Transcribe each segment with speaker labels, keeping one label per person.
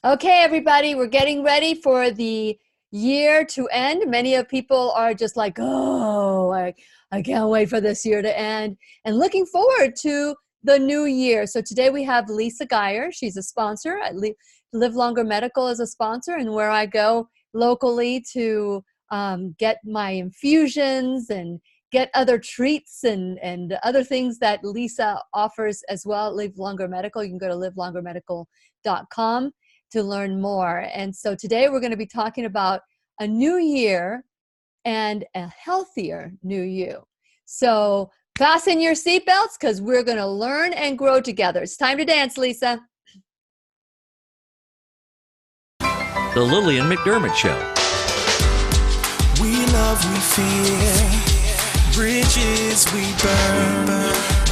Speaker 1: Okay, everybody, we're getting ready for the year to end. Many of people are just like, oh, I can't wait for this year to end, and looking forward to the new year. So today we have Lisa Geyer. She's a sponsor. Live Longer Medical is a sponsor, and where I go locally to get my infusions and get other treats and other things that Lisa offers as well at Live Longer Medical. You can go to livelongermedical.com to learn more. And so today we're going to be talking about a new year and a healthier new you. So fasten your seatbelts because we're going to learn and grow together. It's time to dance, Lisa.
Speaker 2: The Lillian McDermott Show.
Speaker 3: We love, we fear, bridges we burn,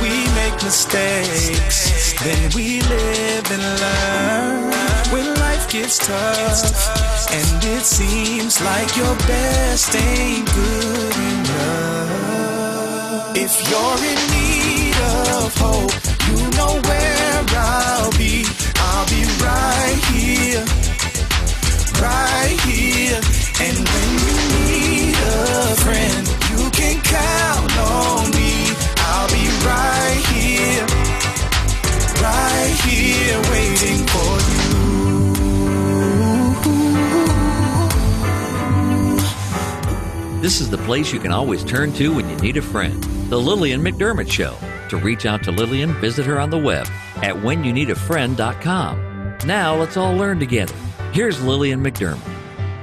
Speaker 3: we make mistakes, then we live and learn. When life gets tough, and it seems like your best ain't good enough. If you're in need of hope, you know where I'll be right here. Right here, and when you need a friend, you can count on me. I'll be right here, waiting for
Speaker 2: you. This is the place you can always turn to when you need a friend. The Lillian McDermott Show. To reach out to Lillian, visit her on the web at whenyouneedafriend.com. Now let's all learn together. Here's Lillian McDermott.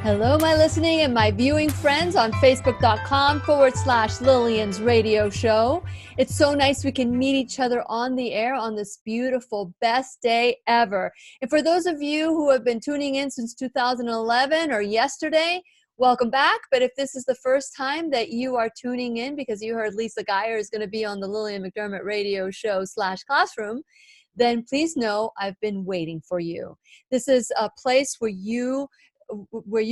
Speaker 1: Hello, my listening and my viewing friends on Facebook.com/Lillian's radio show. It's so nice we can meet each other on the air on this beautiful, best day ever. And for those of you who have been tuning in since 2011 or yesterday, welcome back. But if this is the first time that you are tuning in because you heard Lisa Geyer is going to be on the Lillian McDermott radio show /classroom, then please know I've been waiting for you. This is a place where you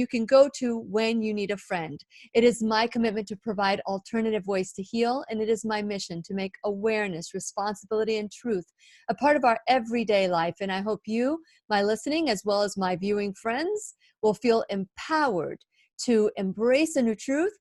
Speaker 1: can go to when you need a friend. It is my commitment to provide alternative ways to heal, and it is my mission to make awareness, responsibility, and truth a part of our everyday life. And I hope you, my listening, as well as my viewing friends, will feel empowered to embrace a new truth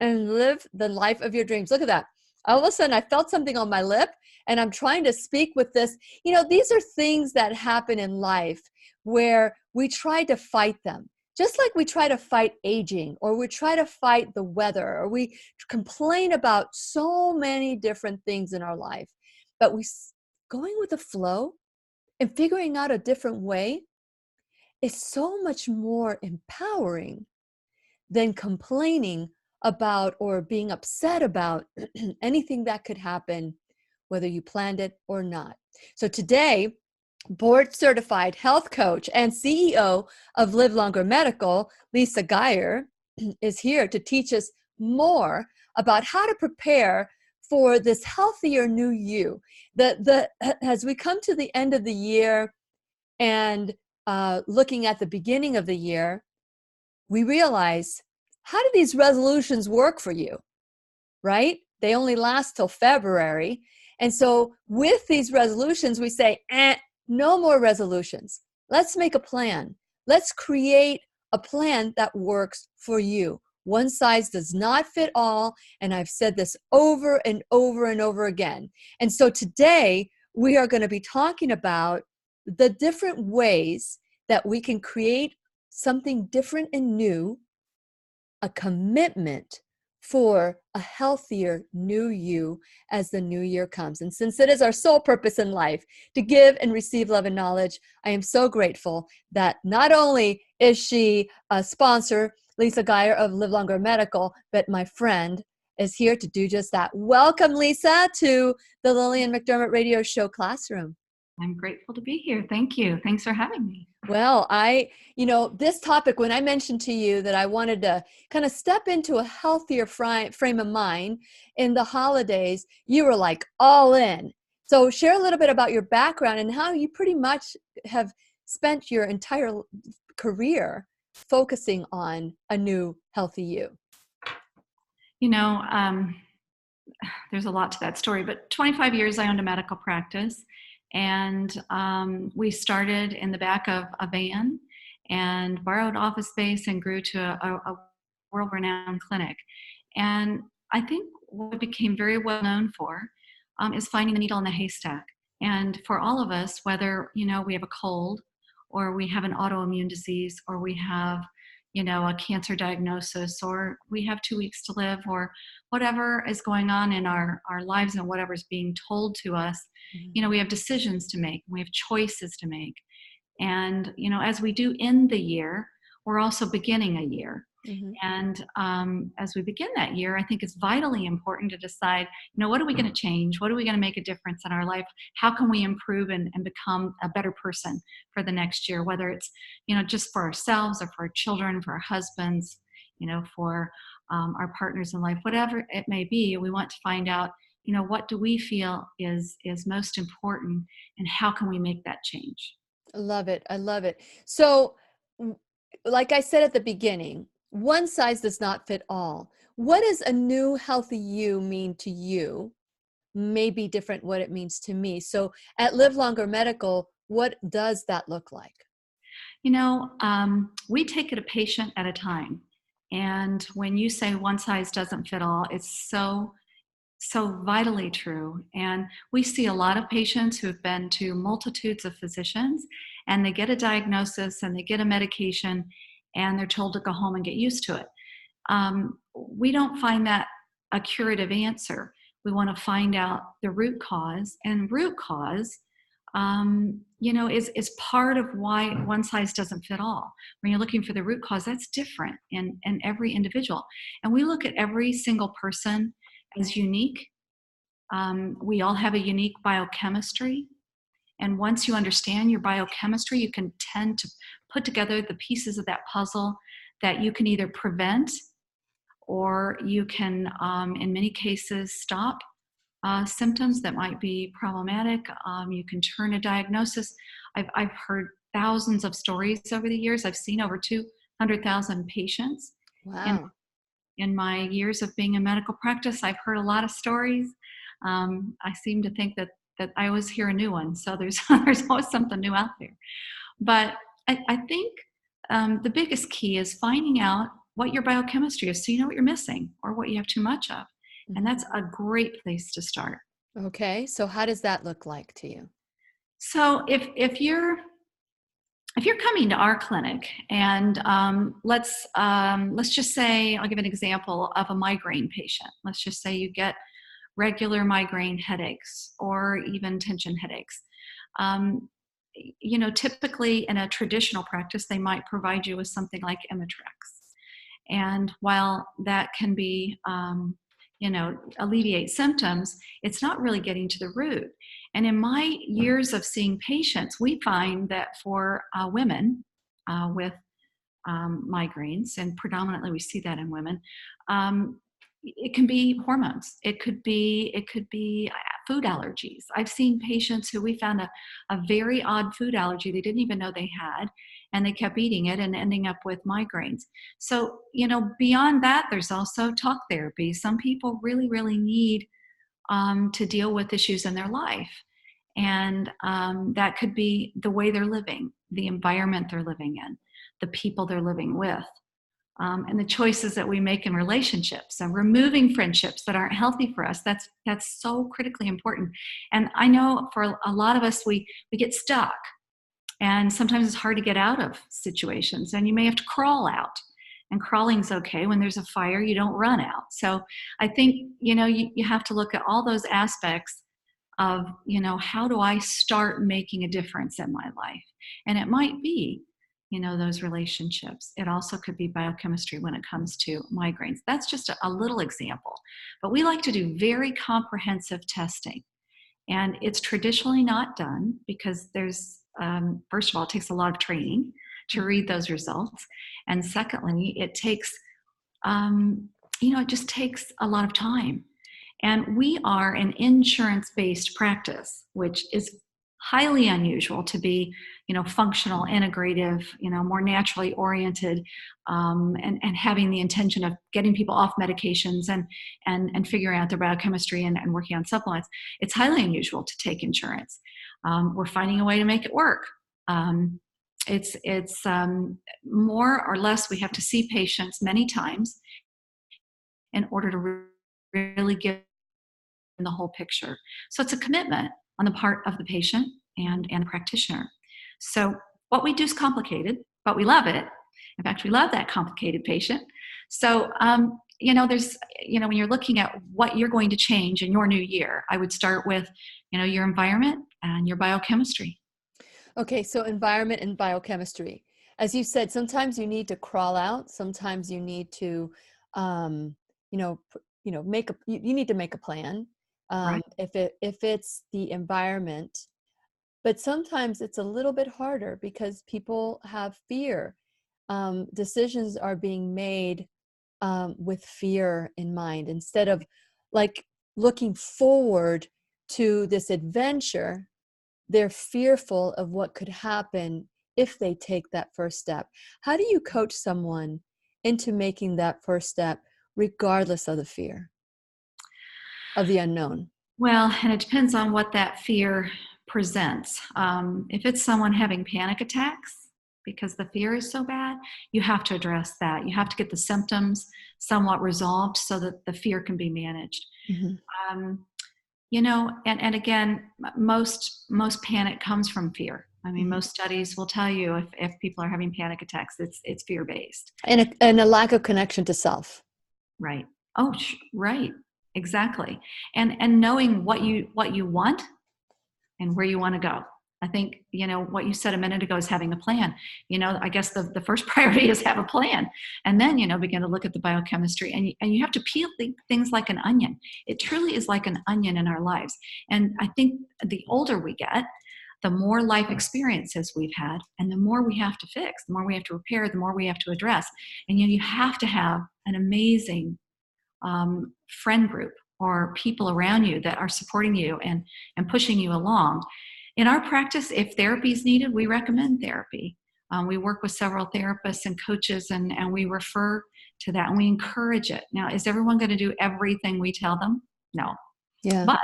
Speaker 1: and live the life of your dreams. Look at that. All of a sudden, I felt something on my lip, and I'm trying to speak with this. You know, these are things that happen in life where we try to fight them. Just like we try to fight aging, or we try to fight the weather, or we complain about so many different things in our life. But going with the flow and figuring out a different way is so much more empowering than complaining about or being upset about anything that could happen, whether you planned it or not. So today, board certified health coach and CEO of Live Longer Medical, Lisa Geyer, is here to teach us more about how to prepare for this healthier new you. As we come to the end of the year and looking at the beginning of the year, we realize, how do these resolutions work for you, right? They only last till February. And so with these resolutions, we say, no more resolutions. Let's make a plan. Let's create a plan that works for you. One size does not fit all. And I've said this over and over and over again. And so today we are going to be talking about the different ways that we can create something different and new, a commitment for a healthier new you as the new year comes. And since it is our sole purpose in life to give and receive love and knowledge, I am so grateful that not only is she a sponsor, Lisa Geyer of Live Longer Medical, but my friend is here to do just that. Welcome, Lisa, to the Lillian McDermott Radio Show Classroom.
Speaker 4: I'm grateful to be here. Thank you. Thanks for having me.
Speaker 1: Well, this topic, when I mentioned to you that I wanted to kind of step into a healthier frame of mind in the holidays, you were like all in. So share a little bit about your background and how you pretty much have spent your entire career focusing on a new healthy you.
Speaker 4: You know, there's a lot to that story, but 25 years I owned a medical practice. And we started in the back of a van and borrowed office space and grew to a world-renowned clinic. And I think what it became very well known for is finding the needle in the haystack. And for all of us, whether we have a cold, or we have an autoimmune disease, or we have a cancer diagnosis, or we have 2 weeks to live, or whatever is going on in our lives and whatever is being told to us, we have decisions to make, we have choices to make. And as we do end the year, we're also beginning a year.
Speaker 1: Mm-hmm.
Speaker 4: And as we begin that year, I think it's vitally important to decide, what are we going to change? What are we going to make a difference in our life? How can we improve and become a better person for the next year? Whether it's, just for ourselves or for our children, for our husbands, for our partners in life, whatever it may be, we want to find out, what do we feel is most important, and how can we make that change?
Speaker 1: I love it. I love it. So, like I said at the beginning, one size does not fit all. What does a new healthy you mean to you? May be different what it means to me. So at Live Longer Medical, what does that look like?
Speaker 4: We take it a patient at a time. And when you say one size doesn't fit all, it's so vitally true. And we see a lot of patients who have been to multitudes of physicians, and they get a diagnosis and they get a medication, and they're told to go home and get used to it. We don't find that a curative answer. We want to find out the root cause, and root cause, is part of why one size doesn't fit all. When you're looking for the root cause, that's different in every individual. And we look at every single person as unique. We all have a unique biochemistry. And once you understand your biochemistry, you can tend to put together the pieces of that puzzle that you can either prevent, or you can, in many cases, stop symptoms that might be problematic. You can turn a diagnosis. I've heard thousands of stories over the years. I've seen over 200,000 patients.
Speaker 1: Wow.
Speaker 4: In my years of being in medical practice, I've heard a lot of stories. I seem to think that I always hear a new one. So there's always something new out there. But I think the biggest key is finding out what your biochemistry is, so you know what you're missing or what you have too much of. And that's a great place to start.
Speaker 1: Okay. So how does that look like to you?
Speaker 4: So if you're coming to our clinic, and let's just say, I'll give an example of a migraine patient. Let's just say you get regular migraine headaches or even tension headaches. Typically in a traditional practice, they might provide you with something like Imitrex. And while that can be, alleviate symptoms, it's not really getting to the root. And in my years of seeing patients, we find that for women with migraines, and predominantly we see that in women, it can be hormones. It could be food allergies. I've seen patients who we found a very odd food allergy they didn't even know they had, and they kept eating it and ending up with migraines. So, beyond that, there's also talk therapy. Some people really, really need to deal with issues in their life. And that could be the way they're living, the environment they're living in, the people they're living with. And the choices that we make in relationships, and removing friendships that aren't healthy for us. That's so critically important. And I know for a lot of us, we get stuck, and sometimes it's hard to get out of situations, and you may have to crawl out. And crawling's okay. When there's a fire, you don't run out. So I think, you have to look at all those aspects of, how do I start making a difference in my life? And it might be, those relationships. It also could be biochemistry when it comes to migraines. That's just a little example. But we like to do very comprehensive testing. And it's traditionally not done because there's, first of all, it takes a lot of training to read those results. And secondly, it takes, it just takes a lot of time. And we are an insurance-based practice, which is highly unusual to be, functional, integrative, more naturally oriented, and having the intention of getting people off medications and figuring out their biochemistry and working on supplements. It's highly unusual to take insurance. We're finding a way to make it work. It's more or less we have to see patients many times in order to really give them the whole picture. So it's a commitment on the part of the patient and the practitioner. So what we do is complicated, but we love it. In fact, we love that complicated patient. So, there's, when you're looking at what you're going to change in your new year, I would start with, your environment and your biochemistry.
Speaker 1: Okay, so environment and biochemistry. As you said, sometimes you need to crawl out. Sometimes you need to, you need to make a plan.
Speaker 4: Right.
Speaker 1: If it's the environment, but sometimes it's a little bit harder because people have fear. Decisions are being made with fear in mind instead of like looking forward to this adventure. They're fearful of what could happen if they take that first step. How do you coach someone into making that first step regardless of the fear of the unknown?
Speaker 4: Well, and it depends on what that fear presents. If it's someone having panic attacks because the fear is so bad, you have to address that. You have to get the symptoms somewhat resolved so that the fear can be managed.
Speaker 1: Mhm.
Speaker 4: And again, most panic comes from fear. I mean, most studies will tell you if people are having panic attacks, it's fear based.
Speaker 1: And a lack of connection to self.
Speaker 4: Right. Oh, right. Exactly. And knowing what you want and where you want to go. I think, what you said a minute ago is having a plan. I guess the first priority is have a plan, and then, begin to look at the biochemistry, and you have to peel things like an onion. It truly is like an onion in our lives. And I think the older we get, the more life experiences we've had, and the more we have to fix, the more we have to repair, the more we have to address. And you have to have an amazing friend group or people around you that are supporting you and pushing you along. In our practice, if therapy is needed, we recommend therapy. We work with several therapists and coaches, and we refer to that, and we encourage it. Now, is everyone going to do everything we tell them? No.
Speaker 1: Yeah.
Speaker 4: But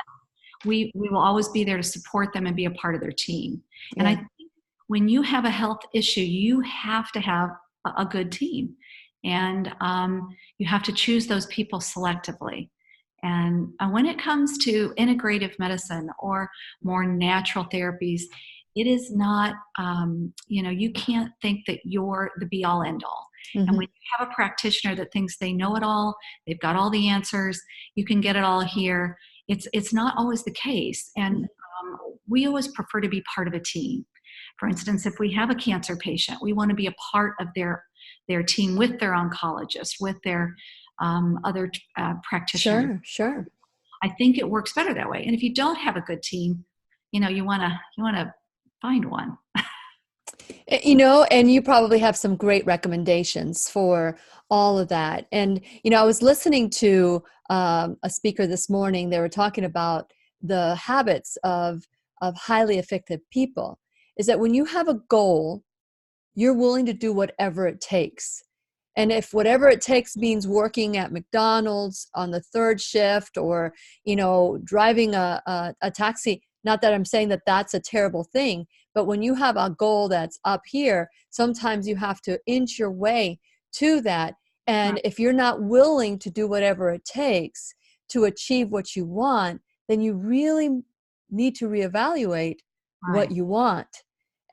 Speaker 4: we will always be there to support them and be a part of their team. And I
Speaker 1: Yeah.
Speaker 4: think when you have a health issue, you have to have a good team. And you have to choose those people selectively. And when it comes to integrative medicine or more natural therapies, it is not, you can't think that you're the be all end all. And
Speaker 1: Mhm.
Speaker 4: when you have a practitioner that thinks they know it all, they've got all the answers, you can get it all here. It's not always the case. And we always prefer to be part of a team. For instance, if we have a cancer patient, we want to be a part of their team with their oncologist, with their other practitioners.
Speaker 1: Sure.
Speaker 4: I think it works better that way. And if you don't have a good team, you want to find one.
Speaker 1: And you probably have some great recommendations for all of that. And, I was listening to a speaker this morning. They were talking about the habits of highly effective people is that when you have a goal, you're willing to do whatever it takes. And if whatever it takes means working at McDonald's on the third shift or, driving a taxi, not that I'm saying that that's a terrible thing, but when you have a goal that's up here, sometimes you have to inch your way to that. And if you're not willing to do whatever it takes to achieve what you want, then you really need to reevaluate what
Speaker 4: Right.
Speaker 1: you want.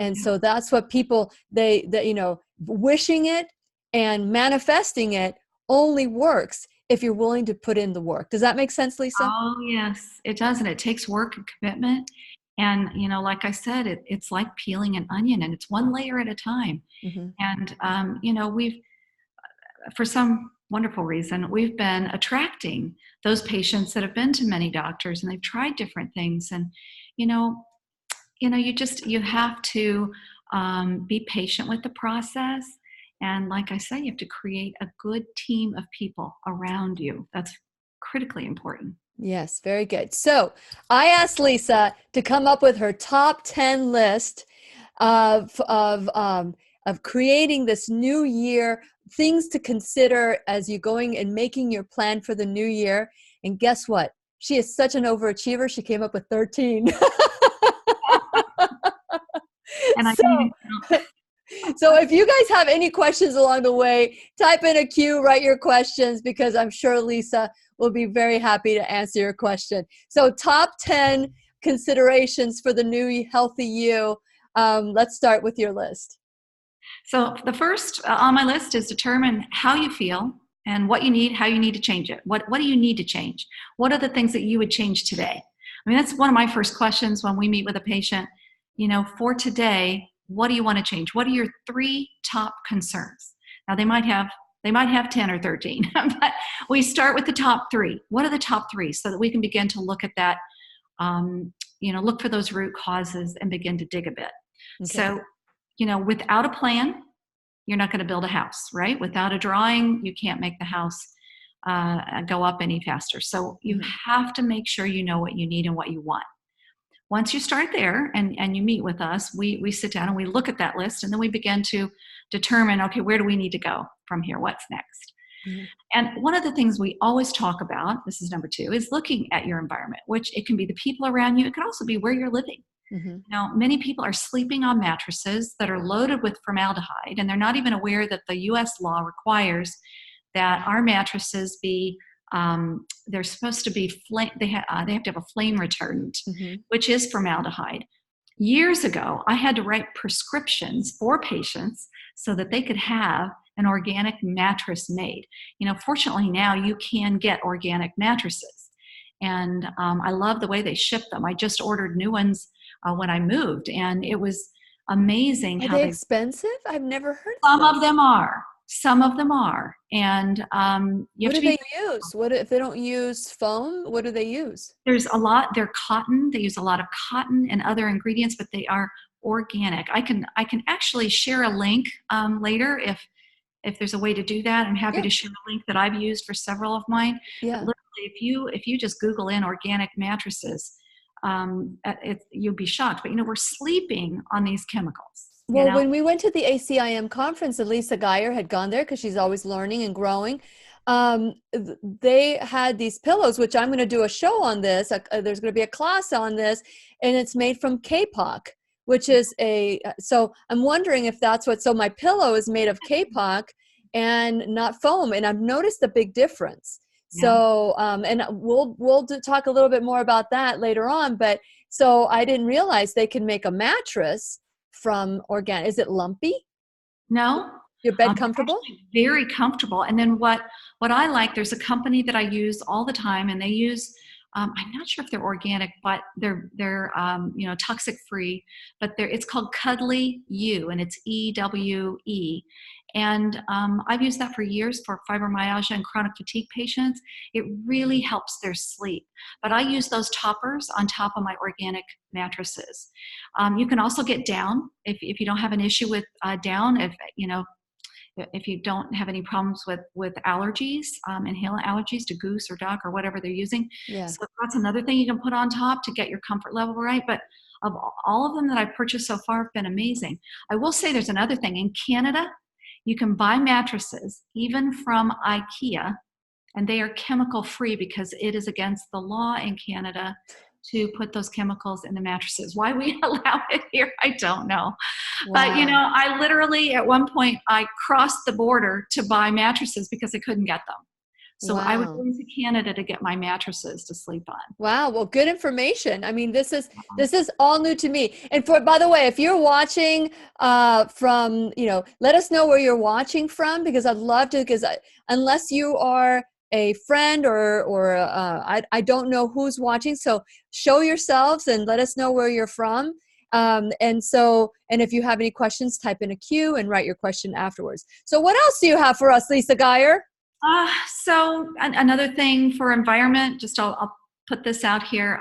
Speaker 1: And so that's what people, they wishing it and manifesting it only works if you're willing to put in the work. Does that make sense, Lisa?
Speaker 4: Oh, yes, it does. And it takes work and commitment. And, like I said, it's like peeling an onion, and it's one layer at a time.
Speaker 1: Mm-hmm.
Speaker 4: And, for some wonderful reason, we've been attracting those patients that have been to many doctors and they've tried different things. And, you have to be patient with the process. And like I said, you have to create a good team of people around you. That's critically important.
Speaker 1: Yes, very good. So I asked Lisa to come up with her top 10 list of creating this new year, things to consider as you're going and making your plan for the new year. And guess what? She is such an overachiever. She came up with 13.
Speaker 4: And I
Speaker 1: So,
Speaker 4: didn't even
Speaker 1: so if you guys have any questions along the way, type in a Q, write your questions, because I'm sure Lisa will be very happy to answer your question. So top 10 considerations for the new healthy you. Let's start with your list.
Speaker 4: So the first on my list is determine how you feel and what you need, how you need to change it. What do you need to change? What are the things that you would change today? I mean, that's one of my first questions when we meet with a patient. For today, what do you want to change? What are your 3 top concerns? Now they might have 10 or 13, but we start with the top 3. What are the top 3 so that we can begin to look at that, look for those root causes and begin to dig a bit.
Speaker 1: Okay.
Speaker 4: So, without a plan, you're not going to build a house, right? Without a drawing, you can't make the house go up any faster. So you have to make sure you know what you need and what you want. Once you start there and you meet with us, we sit down and we look at that list, and then we begin to determine, okay, where do we need to go from here? What's next? Mm-hmm. And one of the things we always talk about, this is number 2, is looking at your environment, which it can be the people around you. It can also be where you're living. Mm-hmm. Now, many people are sleeping on mattresses that are loaded with formaldehyde, and they're not even aware that the U.S. law requires that our mattresses be they're supposed to be they have to have a flame retardant, which is formaldehyde. Years ago, I had to write prescriptions for patients so that they could have an organic mattress made. Fortunately now you can get organic mattresses, and I love the way they ship them. I just ordered new ones when I moved, and it was amazing.
Speaker 1: Are they expensive? I've never heard of
Speaker 4: Some of them are. Some of them are. And
Speaker 1: what do they use? What if they don't use foam? What do they use?
Speaker 4: There's a lot. They're cotton. They use a lot of cotton and other ingredients, but they are organic. I can actually share a link later if there's a way to do that. I'm happy to share a link that I've used for several of mine. Yeah. Literally, if you just Google in organic mattresses, you'll be shocked. But we're sleeping on these chemicals.
Speaker 1: Well, when we went to the ACIM conference, and Lisa Geyer had gone there because she's always learning and growing, they had these pillows, which I'm going to do a show on this. There's going to be a class on this, and it's made from kapok, which is so I'm wondering if that's so my pillow is made of kapok and not foam, and I've noticed a big difference. Yeah. So, and we'll talk a little bit more about that later on, but so I didn't realize they can make a mattress from organic. Is it lumpy?
Speaker 4: No.
Speaker 1: Your bed comfortable?
Speaker 4: Very comfortable. And then what I like, there's a company that I use all the time, and they use, I'm not sure if they're organic, but they're toxic free, but it's called Cuddly U, and it's EWE. And I've used that for years for fibromyalgia and chronic fatigue patients. It really helps their sleep. But I use those toppers on top of my organic mattresses. You can also get down if you don't have an issue with down. If you don't have any problems with allergies, inhalant allergies to goose or duck or whatever they're using. Yeah. So that's another thing you can put on top to get your comfort level right. But of all of them that I've purchased so far have been amazing. I will say there's another thing. In Canada, you can buy mattresses, even from IKEA, and they are chemical free because it is against the law in Canada to put those chemicals in the mattresses. Why we allow it here, I don't know. Wow. But I literally, at one point, I crossed the border to buy mattresses because I couldn't get them. So wow. I would go to Canada to get my mattresses to sleep on.
Speaker 1: Wow. Well, good information. I mean, this is all new to me. And by the way, if you're watching from, let us know where you're watching from, because I'd love to, because unless you are a friend or I don't know who's watching. So show yourselves and let us know where you're from. And if you have any questions, type in a Q and write your question afterwards. So what else do you have for us, Lisa Geyer?
Speaker 4: So another thing for environment, just I'll put this out here,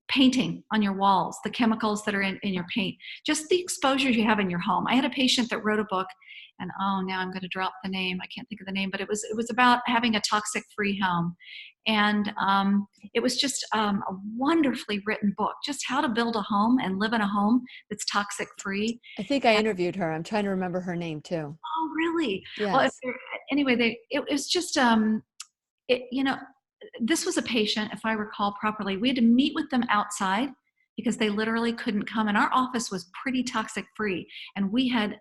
Speaker 4: painting on your walls, the chemicals that are in your paint, just the exposures you have in your home. I had a patient that wrote a book, and oh, now I'm going to drop the name. I can't think of the name, but it was about having a toxic free home. And it was just a wonderfully written book, just how to build a home and live in a home that's toxic free.
Speaker 1: I think I interviewed her. I'm trying to remember her name too.
Speaker 4: Oh, really? Well,
Speaker 1: Yes.
Speaker 4: anyway, it was just, this was a patient, if I recall properly, we had to meet with them outside because they literally couldn't come. And our office was pretty toxic free. And we had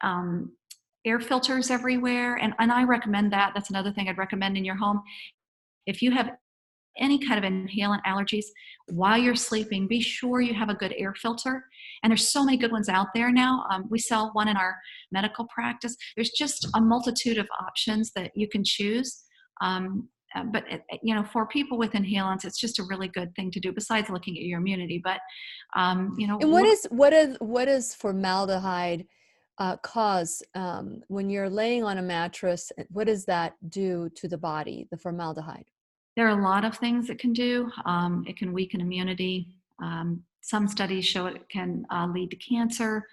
Speaker 4: air filters everywhere. And I recommend that. That's another thing I'd recommend in your home. If you have any kind of inhalant allergies, while you're sleeping, be sure you have a good air filter. And there's so many good ones out there now. We sell one in our medical practice. There's just a multitude of options that you can choose. But for people with inhalants, it's just a really good thing to do besides looking at your immunity. But
Speaker 1: And what is formaldehyde cause when you're laying on a mattress? What does that do to the body, the formaldehyde?
Speaker 4: There are a lot of things it can do. It can weaken immunity. Some studies show it can lead to cancer.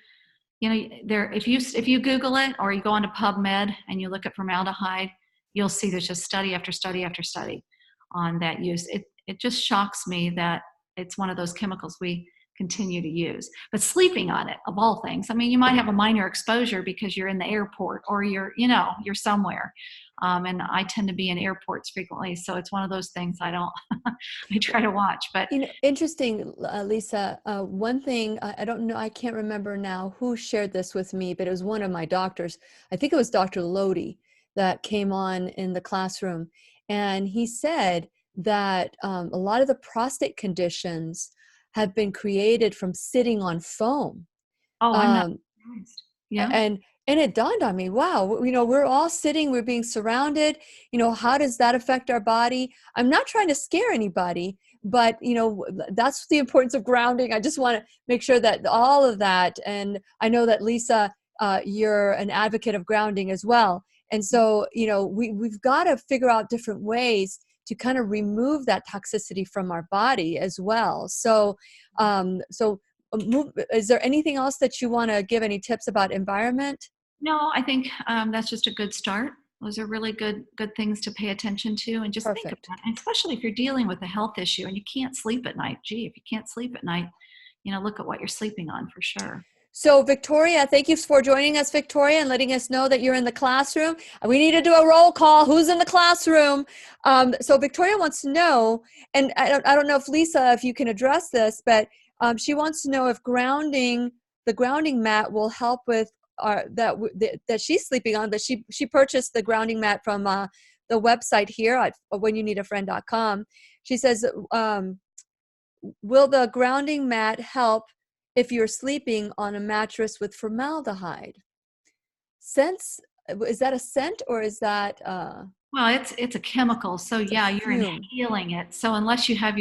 Speaker 4: If you Google it or you go onto PubMed and you look at formaldehyde, you'll see there's just study after study after study on that use. It just shocks me that it's one of those chemicals we continue to use. But sleeping on it, of all things, I mean, you might have a minor exposure because you're in the airport or you're somewhere. And I tend to be in airports frequently. So it's one of those things I try to watch. But
Speaker 1: interesting, Lisa, one thing, I don't know, I can't remember now who shared this with me, but it was one of my doctors. I think it was Dr. Lodi that came on in the classroom. And he said that a lot of the prostate conditions have been created from sitting on foam.
Speaker 4: Oh, I'm not surprised. Yeah.
Speaker 1: And it dawned on me, wow, we're all sitting, we're being surrounded, how does that affect our body? I'm not trying to scare anybody, but that's the importance of grounding. I just want to make sure that all of that, and I know that Lisa, you're an advocate of grounding as well. And so, we've got to figure out different ways to kind of remove that toxicity from our body as well. So, is there anything else that you want to give any tips about environment?
Speaker 4: No, I think that's just a good start. Those are really good things to pay attention to and just think about. And especially if you're dealing with a health issue and you can't sleep at night. Gee, if you can't sleep at night, look at what you're sleeping on for sure.
Speaker 1: So Victoria, thank you for joining us, Victoria, and letting us know that you're in the classroom. We need to do a roll call. Who's in the classroom? So Victoria wants to know, and I don't know if Lisa, if you can address this, but she wants to know if the grounding mat will help with that she's sleeping on. But she purchased the grounding mat from the website here at whenyouneedafriend.com. She says, will the grounding mat help if you're sleeping on a mattress with formaldehyde? Is that a scent or is that
Speaker 4: well, it's a chemical, so yeah, you're inhaling it. So unless you have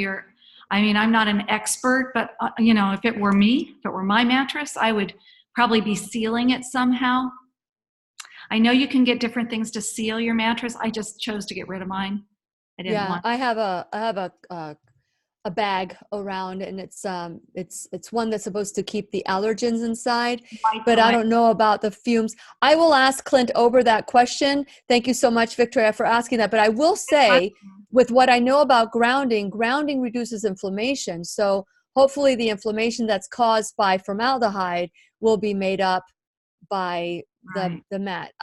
Speaker 4: I'm not an expert, but if it were my mattress, I would probably be sealing it somehow. I know you can get different things to seal your mattress. I just chose to get rid of mine.
Speaker 1: I have a bag around, and it's one that's supposed to keep the allergens inside, but I don't know about the fumes. I will ask Clint Ober that question. Thank you so much, Victoria, for asking that. But I will say, with what I know about grounding reduces inflammation. So hopefully the inflammation that's caused by formaldehyde will be made up by the mat,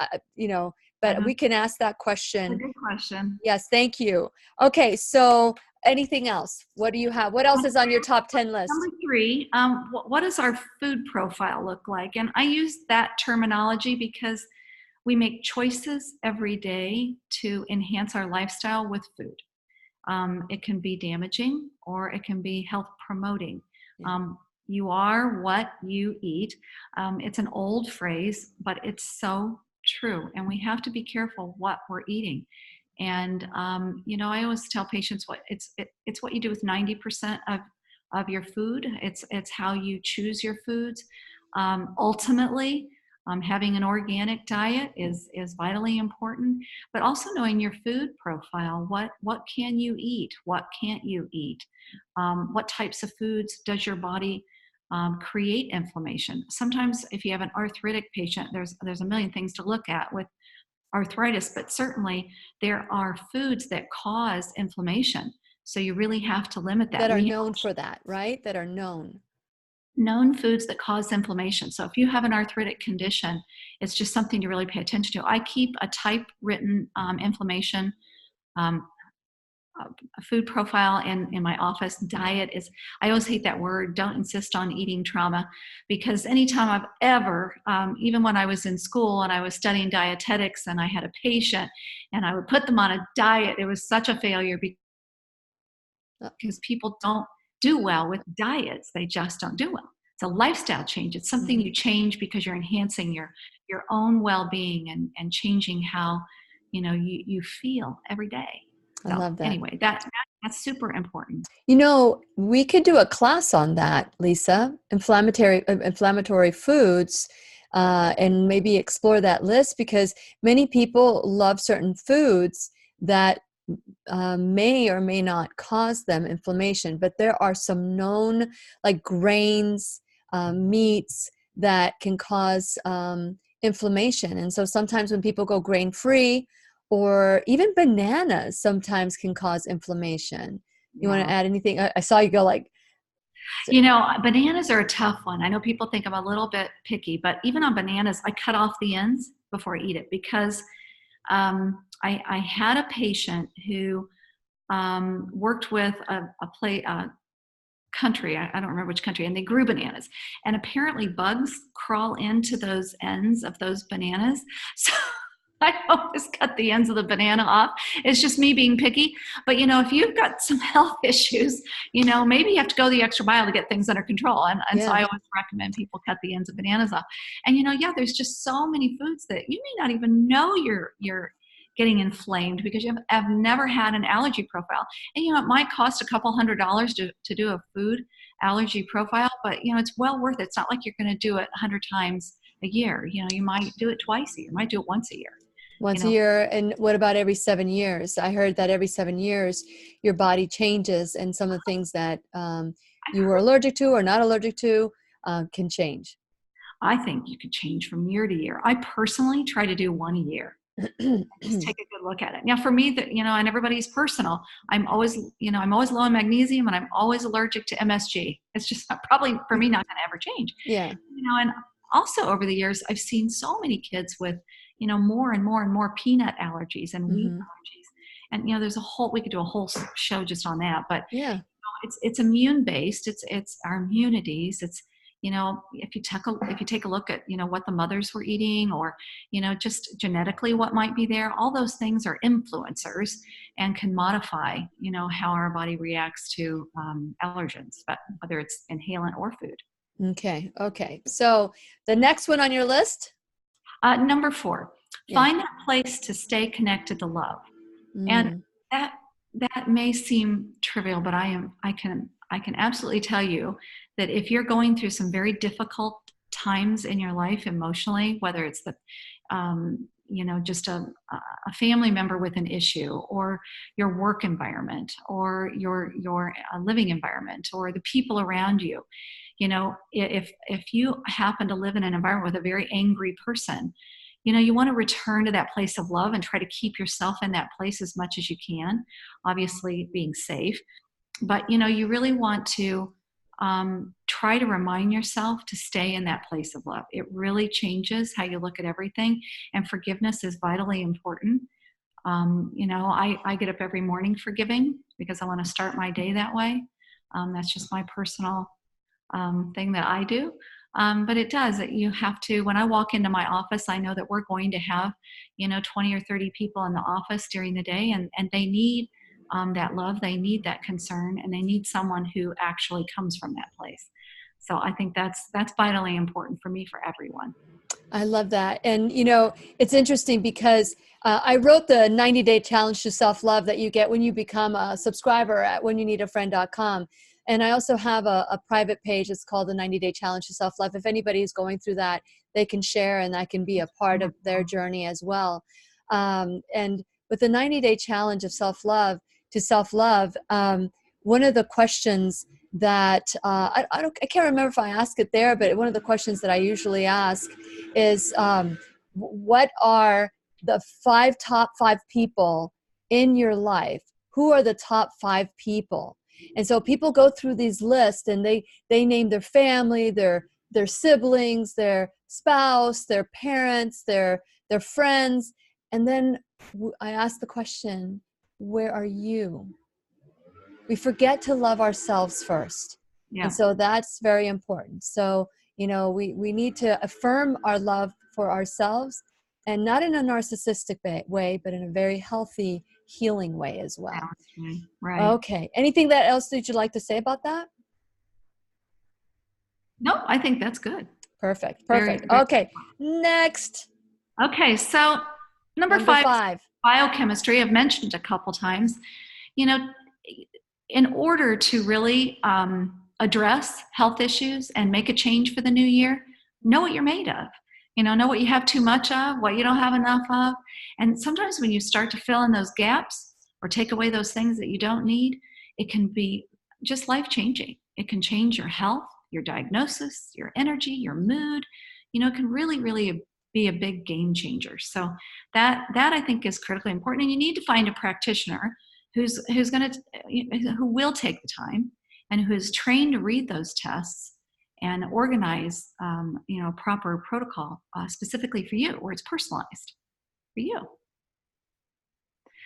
Speaker 1: but we can ask that question.
Speaker 4: That's a good question.
Speaker 1: Yes. Thank you. Okay. So anything else? What do you have? What else is on your top 10 list?
Speaker 4: Number 3, what does our food profile look like? And I use that terminology because we make choices every day to enhance our lifestyle with food. It can be damaging or it can be health promoting. You are what you eat. It's an old phrase, but it's so true. And we have to be careful what we're eating. And, I always tell patients it's what you do with 90% of your food. It's how you choose your foods. Ultimately, having an organic diet is vitally important, but also knowing your food profile. What can you eat? What can't you eat? What types of foods does your body create inflammation. Sometimes if you have an arthritic patient, there's a million things to look at with arthritis, but certainly there are foods that cause inflammation. So you really have to limit that.
Speaker 1: That are known for that, right? That are
Speaker 4: Known foods that cause inflammation. So if you have an arthritic condition, it's just something to really pay attention to. I keep a typewritten inflammation a food profile in my office. Diet is, I always hate that word. Don't insist on eating trauma, because anytime I've ever, even when I was in school and I was studying dietetics and I had a patient and I would put them on a diet, it was such a failure because people don't do well with diets. They just don't do well. It's a lifestyle change. It's something you change because you're enhancing your own well-being and changing how, you feel every day. So,
Speaker 1: I love that.
Speaker 4: Anyway, that's super important.
Speaker 1: We could do a class on that, Lisa, inflammatory foods, and maybe explore that list, because many people love certain foods that may or may not cause them inflammation, but there are some known, like grains, meats, that can cause inflammation. And so sometimes when people go grain-free, or even bananas sometimes can cause inflammation. You want to add anything? I saw you go like...
Speaker 4: Bananas are a tough one. I know people think I'm a little bit picky, but even on bananas, I cut off the ends before I eat it, because I had a patient who worked with a country, I don't remember which country, and they grew bananas. And apparently bugs crawl into those ends of those bananas. So I always cut the ends of the banana off. It's just me being picky. But, if you've got some health issues, maybe you have to go the extra mile to get things under control. And so I always recommend people cut the ends of bananas off. And, there's just so many foods that you may not even know you're getting inflamed because I've never had an allergy profile. And, it might cost a couple $100 to do a food allergy profile, but, it's well worth it. It's not like you're going to do it 100 times a year. You might do it twice a year. You might do it once a year.
Speaker 1: Once a year. And what about every 7 years? I heard that every 7 years your body changes, and some of the things that you were allergic to or not allergic to can change.
Speaker 4: I think you could change from year to year. I personally try to do one a year. Just take a good look at it. Now for me, and everybody's personal, I'm always low in magnesium, and I'm always allergic to MSG. It's just probably for me not going to ever change.
Speaker 1: Yeah.
Speaker 4: And also over the years, I've seen so many kids with, more and more and more peanut allergies and wheat allergies. And, we could do a whole show just on that, but
Speaker 1: yeah,
Speaker 4: it's immune based. It's our immunities. It's, if you take a look at, what the mothers were eating, or, just genetically what might be there, all those things are influencers and can modify, how our body reacts to allergens, but whether it's inhalant or food.
Speaker 1: Okay. So the next one on your list?
Speaker 4: Number 4, find that place to stay connected to love. And that may seem trivial, but I can absolutely tell you that if you're going through some very difficult times in your life emotionally, whether it's just a family member with an issue, or your work environment, or your living environment, or the people around you, if you happen to live in an environment with a very angry person, you want to return to that place of love and try to keep yourself in that place as much as you can, obviously being safe. But, you really want to try to remind yourself to stay in that place of love. It really changes how you look at everything, and forgiveness is vitally important. I get up every morning forgiving because I want to start my day that way. That's just my personal thing that I do. But it does. You have to, when I walk into my office, I know that we're going to have, 20 or 30 people in the office during the day, and they need that love, they need that concern, and they need someone who actually comes from that place. So I think that's vitally important for me, for everyone.
Speaker 1: I love that. And, it's interesting because I wrote the 90-day challenge to self-love that you get when you become a subscriber at whenyouneedafriend.com. And I also have a private page. It's called the 90-day challenge to self-love. If anybody is going through that, they can share, and that can be a part of their journey as well. And with the 90-day challenge of self-love, one of the questions that I can't remember if I asked it there, but one of the questions that I usually ask is, what are the top five people in your life? Who are the top five people? And so people go through these lists, and they name their family, their siblings, their spouse, their parents, their friends. And then I ask the question, where are you? We forget to love ourselves first.
Speaker 4: Yeah.
Speaker 1: And so that's very important. So, we need to affirm our love for ourselves, and not in a narcissistic way, but in a very healthy, healing way as well.
Speaker 4: Right.
Speaker 1: Okay. Anything else that you'd like to say about that?
Speaker 4: No, I think that's good.
Speaker 1: Perfect.
Speaker 4: Very
Speaker 1: Okay. Next.
Speaker 4: Okay. So number five, biochemistry. I've mentioned a couple times. In order to really address health issues and make a change for the new year, know what you're made of. Know what you have too much of, what you don't have enough of. And sometimes when you start to fill in those gaps or take away those things that you don't need, it can be just life-changing. It can change your health, your diagnosis, your energy, your mood. It can really, really be a big game changer. So that I think is critically important. And you need to find a practitioner who will take the time and who is trained to read those tests and organize, a proper protocol specifically for you, where it's personalized for you.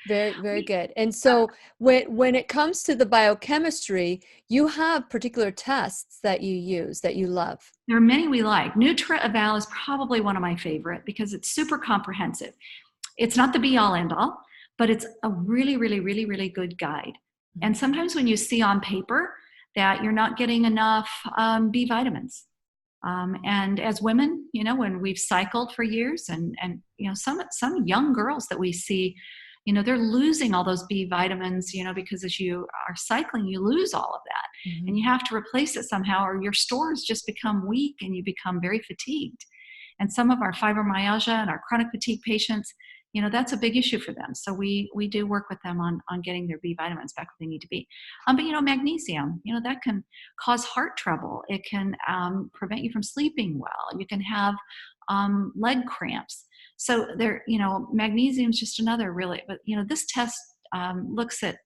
Speaker 1: Very, very good. And so when it comes to the biochemistry, you have particular tests that you use that you love.
Speaker 4: There are many we like. Nutra-Eval is probably one of my favorite because it's super comprehensive. It's not the be-all, end-all, but it's a really, really, really, really good guide. And sometimes when you see on paper that you're not getting enough B vitamins, and as women, when we've cycled for years, and some young girls that we see, they're losing all those B vitamins, because as you are cycling, you lose all of that.
Speaker 1: Mm-hmm.
Speaker 4: And you have to replace it somehow, or your stores just become weak and you become very fatigued. And some of our fibromyalgia and our chronic fatigue patients, that's a big issue for them. So we do work with them on getting their B vitamins back where they need to be. But magnesium, that can cause heart trouble. It can prevent you from sleeping well. You can have leg cramps. So there, magnesium is just another really, but this test looks at,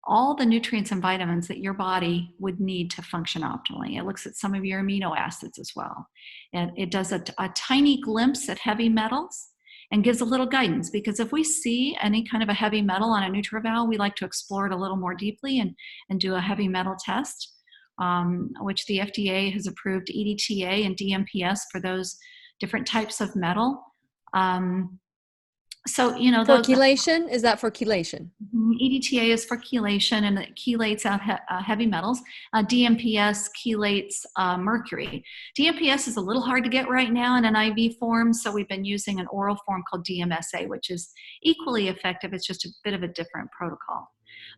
Speaker 4: all the nutrients and vitamins that your body would need to function optimally. It looks at some of your amino acids as well. And it does a tiny glimpse at heavy metals and gives a little guidance, because if we see any kind of a heavy metal on a Nutra-Eval, we like to explore it a little more deeply and do a heavy metal test, which the FDA has approved EDTA and DMPS for those different types of metal. So,
Speaker 1: for chelation, is that for chelation?
Speaker 4: EDTA is for chelation, and it chelates out heavy metals. DMPS chelates mercury. DMPS is a little hard to get right now in an IV form, so we've been using an oral form called DMSA, which is equally effective. It's just a bit of a different protocol.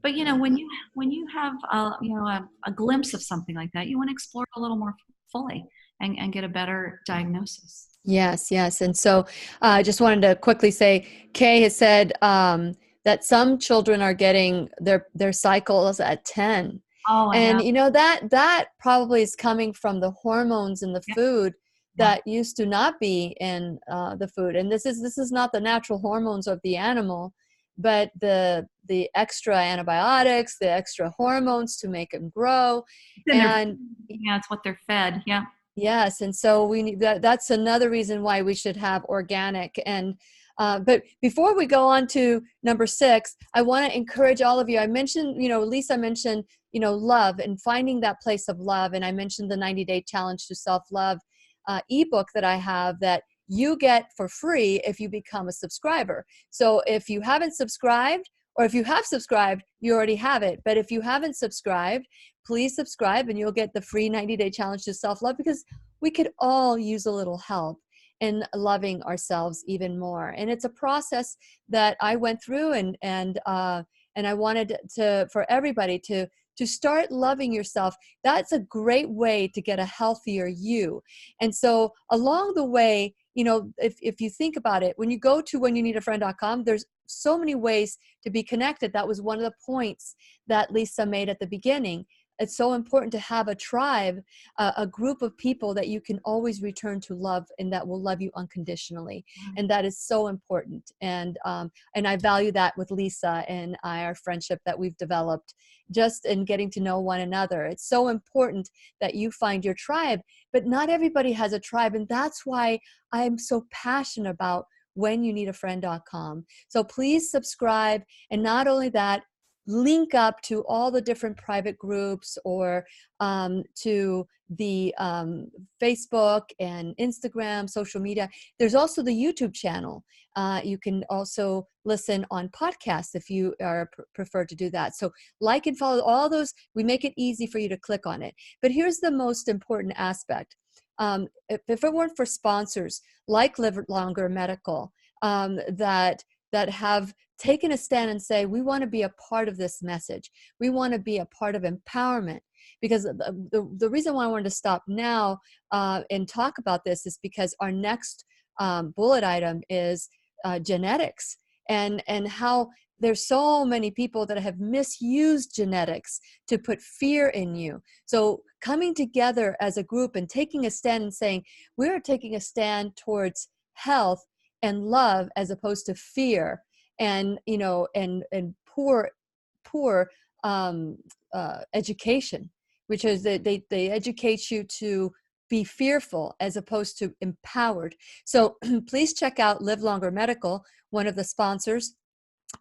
Speaker 4: But when you have a glimpse of something like that, you want to explore a little more fully and get a better diagnosis.
Speaker 1: Yes. And so I just wanted to quickly say, Kay has said that some children are getting their cycles at 10.
Speaker 4: Oh,
Speaker 1: and that probably is coming from the hormones in the food that used to not be in the food. And this is not the natural hormones of the animal, but the extra antibiotics, the extra hormones to make them grow.
Speaker 4: It's what they're fed. Yeah.
Speaker 1: Yes, and so we need that's another reason why we should have organic. And but before we go on to number 6, I want to encourage all of you. I mentioned, Lisa mentioned, love and finding that place of love, and I mentioned the 90-day challenge to self-love ebook that I have that you get for free if you become a subscriber. So if you haven't subscribed, or if you have subscribed, you already have it. But if you haven't subscribed, please subscribe and you'll get the free 90-day challenge to self-love, because we could all use a little help in loving ourselves even more. And it's a process that I went through, and I wanted for everybody to to start loving yourself. That's a great way to get a healthier you. And so along the way, if you think about it, when you go to whenyounneedafriend.com, there's so many ways to be connected. That was one of the points that Lisa made at the beginning. It's so important to have a tribe, a group of people that you can always return to love and that will love you unconditionally. And that is so important. And I value that with Lisa and our friendship that we've developed just in getting to know one another. It's so important that you find your tribe, but not everybody has a tribe. And that's why I'm so passionate about whenyounneedafriend.com. So please subscribe. And not only that, link up to all the different private groups or to the Facebook and Instagram, social media. There's also the YouTube channel. You can also listen on podcasts if you are prefer to do that. So like and follow all those. We make it easy for you to click on it. But here's the most important aspect. If it weren't for sponsors like Live Longer Medical that have taken a stand and say, we want to be a part of this message. We want to be a part of empowerment. Because the reason why I wanted to stop now and talk about this is because our next bullet item is genetics and how there's so many people that have misused genetics to put fear in you. So coming together as a group and taking a stand and saying, we're taking a stand towards health and love as opposed to fear and poor education, which is that they educate you to be fearful as opposed to empowered. So please check out Live Longer Medical, one of the sponsors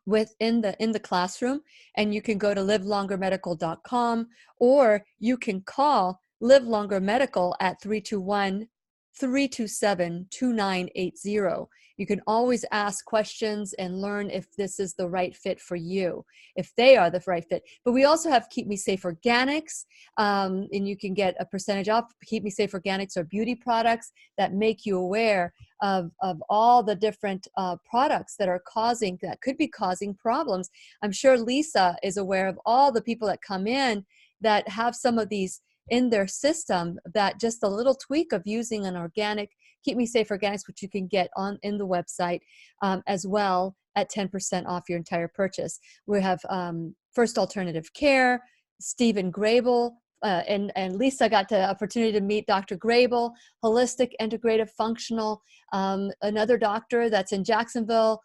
Speaker 1: within the classroom, and you can go to livelongermedical.com, or you can call Live Longer Medical at 321-327-2980. You can always ask questions and learn if this is the right fit for you, if they are the right fit. But we also have Keep Me Safe Organics, and you can get a percentage off. Keep Me Safe Organics are beauty products that make you aware of all the different products that could be causing problems. I'm sure Lisa is aware of all the people that come in that have some of these in their system, that just a little tweak of using an organic Keep Me Safe Organics, which you can get in the website as well at 10% off your entire purchase. We have First Alternative Care, Stephen Grable, and Lisa got the opportunity to meet Dr. Grable, Holistic Integrative Functional, another doctor that's in Jacksonville,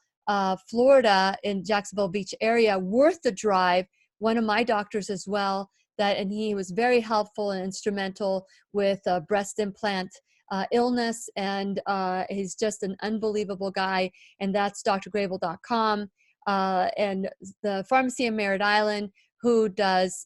Speaker 1: Florida, in Jacksonville Beach area, worth the drive. One of my doctors as well, and he was very helpful and instrumental with breast implant illness, and he's just an unbelievable guy, and that's drgrable.com. And the pharmacy in Merritt Island, who does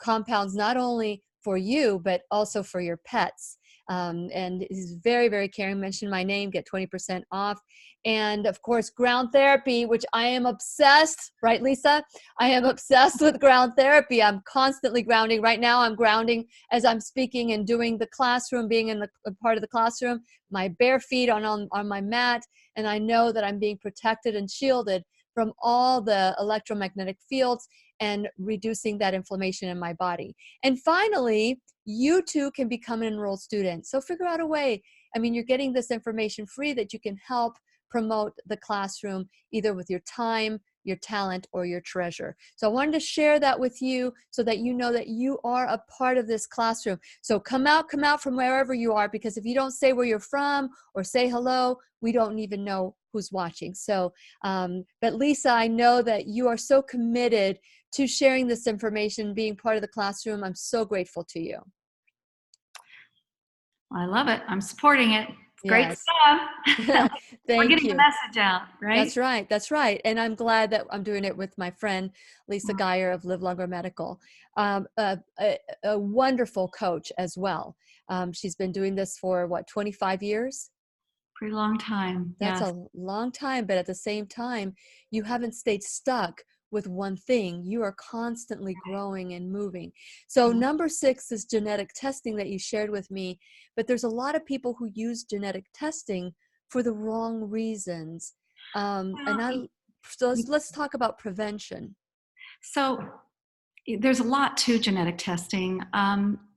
Speaker 1: compounds not only for you, but also for your pets. And he's very, very caring. Mention my name, get 20% off. And of course, ground therapy, which I am obsessed, right, Lisa? I am obsessed with ground therapy. I'm constantly grounding. Right now, I'm grounding as I'm speaking and doing the classroom, being in a part of the classroom, my bare feet on my mat. And I know that I'm being protected and shielded from all the electromagnetic fields and reducing that inflammation in my body. And finally, you too can become an enrolled student. So figure out a way. I mean, you're getting this information free that you can help promote the classroom, either with your time, your talent, or your treasure. So I wanted to share that with you so that you know that you are a part of this classroom. So come out from wherever you are, because if you don't say where you're from or say hello, we don't even know who's watching. So, but Lisa, I know that you are so committed to sharing this information, being part of the classroom. I'm so grateful to you.
Speaker 4: I love it. I'm supporting it. Great
Speaker 1: Yes.
Speaker 4: stuff.
Speaker 1: Thank
Speaker 4: We're getting
Speaker 1: you.
Speaker 4: the message out, right?
Speaker 1: That's right. That's right. And I'm glad that I'm doing it with my friend, Lisa Geyer of Live Longer Medical, a wonderful coach as well. She's been doing this for 25 years?
Speaker 4: Pretty long time.
Speaker 1: That's
Speaker 4: yes.
Speaker 1: a long time, but at the same time, you haven't stayed stuck with one thing. You are constantly growing and moving. So number 6 is genetic testing that you shared with me, but there's a lot of people who use genetic testing for the wrong reasons. So let's talk about prevention.
Speaker 4: So there's a lot to genetic testing.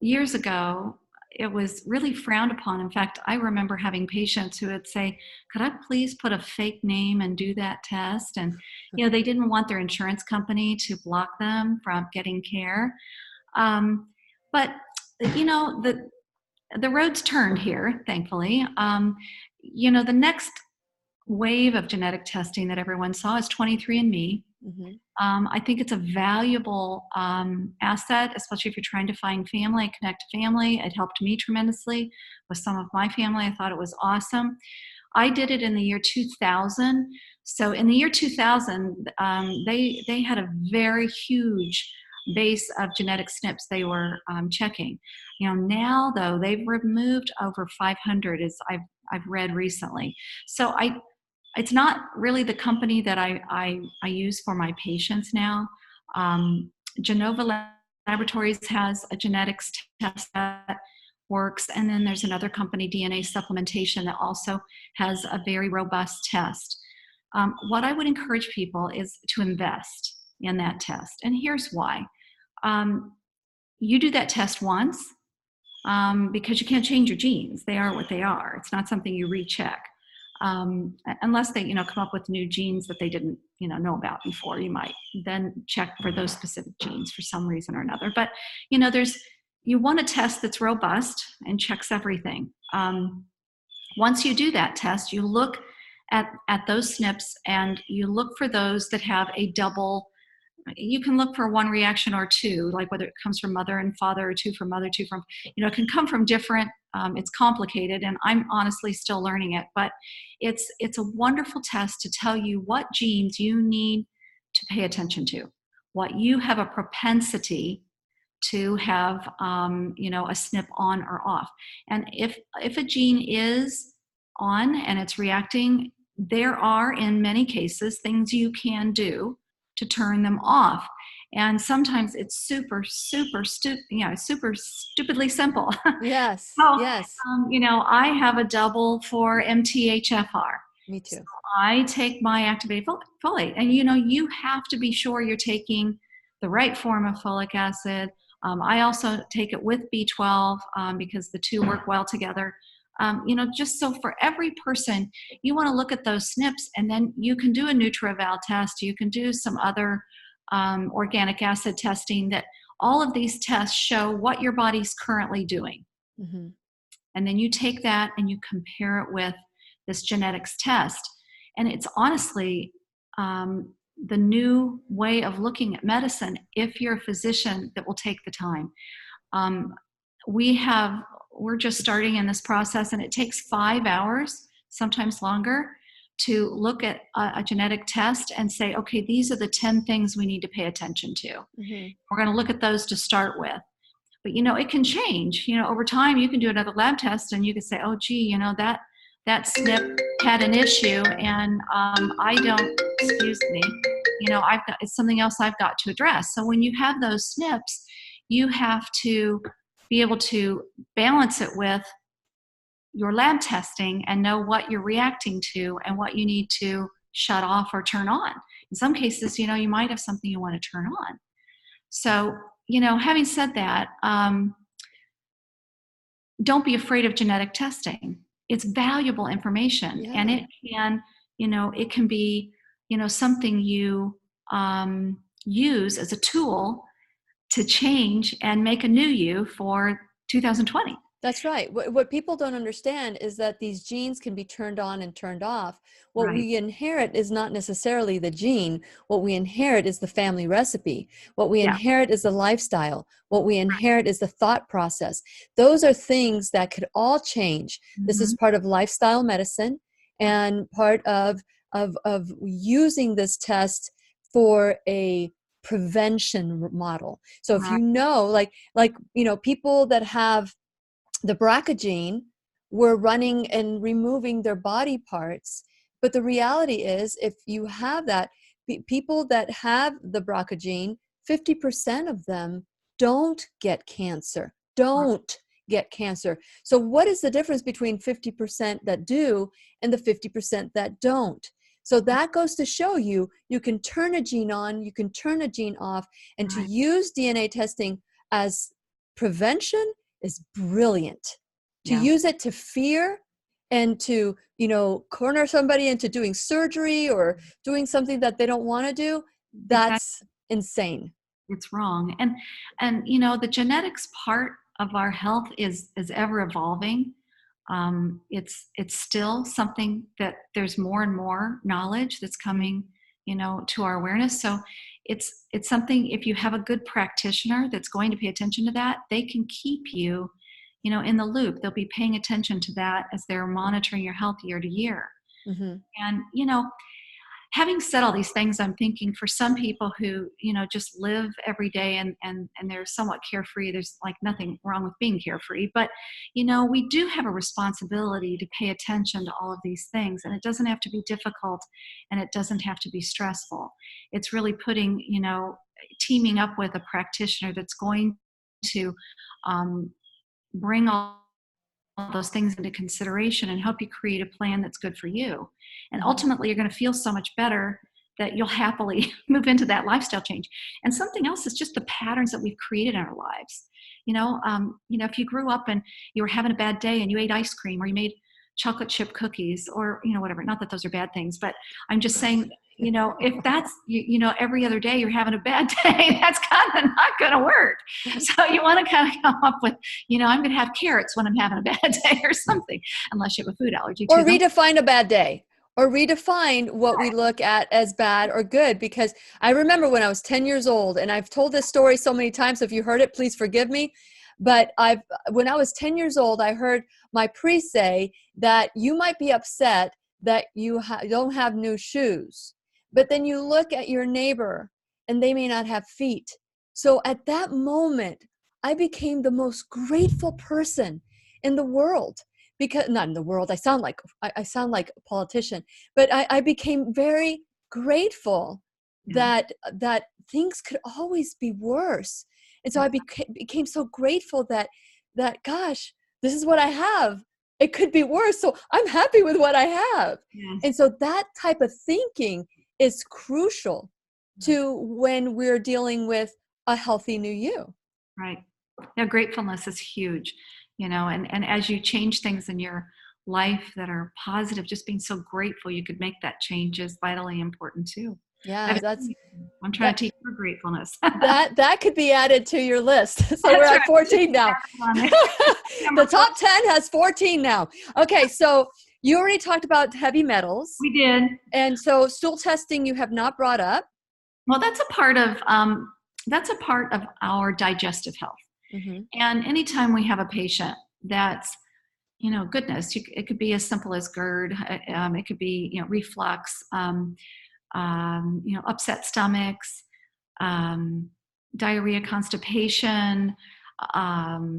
Speaker 4: Years ago, it was really frowned upon. In fact, I remember having patients who would say, could I please put a fake name and do that test? And, they didn't want their insurance company to block them from getting care. But, the road's turned here, thankfully. The next wave of genetic testing that everyone saw is 23andMe.
Speaker 1: Mm-hmm.
Speaker 4: I think it's a valuable asset, especially if you're trying to find family and connect to family. It helped me tremendously with some of my family. I thought it was awesome. I did it in the year 2000. So in the year 2000, they had a very huge base of genetic SNPs they were checking. Now though they've removed over 500, as I've read recently. So it's not really the company that I use for my patients now. Genova Laboratories has a genetics test that works, and then there's another company, DNA Supplementation, that also has a very robust test. What I would encourage people is to invest in that test, and here's why. You do that test once because you can't change your genes. They are what they are. It's not something you recheck. Unless they, come up with new genes that they didn't, know about before, you might then check for those specific genes for some reason or another. But, you want a test that's robust and checks everything. Once you do that test, you look at those SNPs and you look for those that have a double. You can look for one reaction or two, like whether it comes from mother and father, or two from mother, two from, it can come from different, it's complicated, and I'm honestly still learning it, but it's a wonderful test to tell you what genes you need to pay attention to, what you have a propensity to have, a SNP on or off. And if a gene is on and it's reacting, there are, in many cases, things you can do to turn them off. And sometimes it's super stupidly simple.
Speaker 1: Yes.
Speaker 4: So,
Speaker 1: Yes.
Speaker 4: I have a double for MTHFR.
Speaker 1: Me too.
Speaker 4: So I take my activated folate, and you have to be sure you're taking the right form of folic acid. I also take it with B12 because the two work well together. Just so for every person, you want to look at those SNPs, and then you can do a NutriVal test. You can do some other organic acid testing. That all of these tests show what your body's currently doing.
Speaker 1: Mm-hmm.
Speaker 4: And then you take that and you compare it with this genetics test. And it's honestly the new way of looking at medicine if you're a physician that will take the time. We're just starting in this process, and it takes 5 hours, sometimes longer, to look at a genetic test and say, okay, these are the 10 things we need to pay attention to. Mm-hmm. We're going to look at those to start with. But, it can change. Over time, you can do another lab test and you can say, oh, gee, that SNP had an issue, and I don't, excuse me, it's something else I've got to address. So when you have those SNPs, you have to be able to balance it with your lab testing and know what you're reacting to and what you need to shut off or turn on. In some cases, you might have something you want to turn on. So, having said that, don't be afraid of genetic testing. It's valuable information, and it can be, something you use as a tool to change and make a new you for 2020.
Speaker 1: That's right. What people don't understand is that these genes can be turned on and turned off. What we inherit is not necessarily the gene. What we inherit is the family recipe. What we inherit is the lifestyle. What we inherit is the thought process. Those are things that could all change. Mm-hmm. This is part of lifestyle medicine and part of using this test for a prevention model. So if people that have the BRCA gene were running and removing their body parts. But the reality is, if you have that, people that have the BRCA gene, 50% of them don't get cancer, So what is the difference between 50% that do and the 50% that don't? So that goes to show you, you can turn a gene on, you can turn a gene off, and to
Speaker 4: Right.
Speaker 1: use DNA testing as prevention is brilliant. To
Speaker 4: Yeah.
Speaker 1: use it to fear and to, corner somebody into doing surgery or doing something that they don't want to do,
Speaker 4: Exactly.
Speaker 1: that's insane.
Speaker 4: It's wrong. And the genetics part of our health is ever evolving. It's still something that there's more and more knowledge that's coming, to our awareness. So it's something, if you have a good practitioner that's going to pay attention to that, they can keep you, in the loop. They'll be paying attention to that as they're monitoring your health year to year.
Speaker 1: Hmm.
Speaker 4: And, having said all these things, I'm thinking for some people who, just live every day and they're somewhat carefree, there's like nothing wrong with being carefree, but, we do have a responsibility to pay attention to all of these things, and it doesn't have to be difficult and it doesn't have to be stressful. It's really putting, teaming up with a practitioner that's going to bring all those things into consideration and help you create a plan that's good for you. And ultimately, you're going to feel so much better that you'll happily move into that lifestyle change. And something else is just the patterns that we've created in our lives. If you grew up and you were having a bad day and you ate ice cream or you made chocolate chip cookies or, whatever, not that those are bad things, but I'm just saying, if that's, every other day you're having a bad day, that's kind of not going to work. So you want to kind of come up with, I'm going to have carrots when I'm having a bad day or something, unless you have a food allergy to
Speaker 1: Or
Speaker 4: them.
Speaker 1: redefine a bad day, or redefine what we look at as bad or good. Because I remember when I was 10 years old, and I've told this story so many times, so if you heard it, please forgive me. But when I was 10 years old, I heard my priest say that you might be upset that you don't have new shoes, but then you look at your neighbor and they may not have feet. So at that moment, I became the most grateful person in the world. Because not in the world, I sound like a politician, but I became very grateful
Speaker 4: Yeah.
Speaker 1: that things could always be worse. And so I became so grateful that gosh, this is what I have. It could be worse. So I'm happy with what I have.
Speaker 4: Yes.
Speaker 1: And so that type of thinking is crucial to when we're dealing with a healthy new you.
Speaker 4: Right. Yeah, gratefulness is huge, and as you change things in your life that are positive, just being so grateful you could make that change is vitally important too.
Speaker 1: Yeah,
Speaker 4: I'm trying
Speaker 1: that
Speaker 4: to teach her gratefulness.
Speaker 1: that could be added to your list. So we're
Speaker 4: That's
Speaker 1: at
Speaker 4: right.
Speaker 1: 14 now. The top 10 has 14 now. Okay, so you already talked about heavy metals.
Speaker 4: We did.
Speaker 1: And so stool testing you have not brought up.
Speaker 4: Well, that's a part of our digestive health.
Speaker 1: Mm-hmm.
Speaker 4: And anytime we have a patient that's, goodness, it could be as simple as GERD. It could be, reflux, upset stomachs, diarrhea, constipation,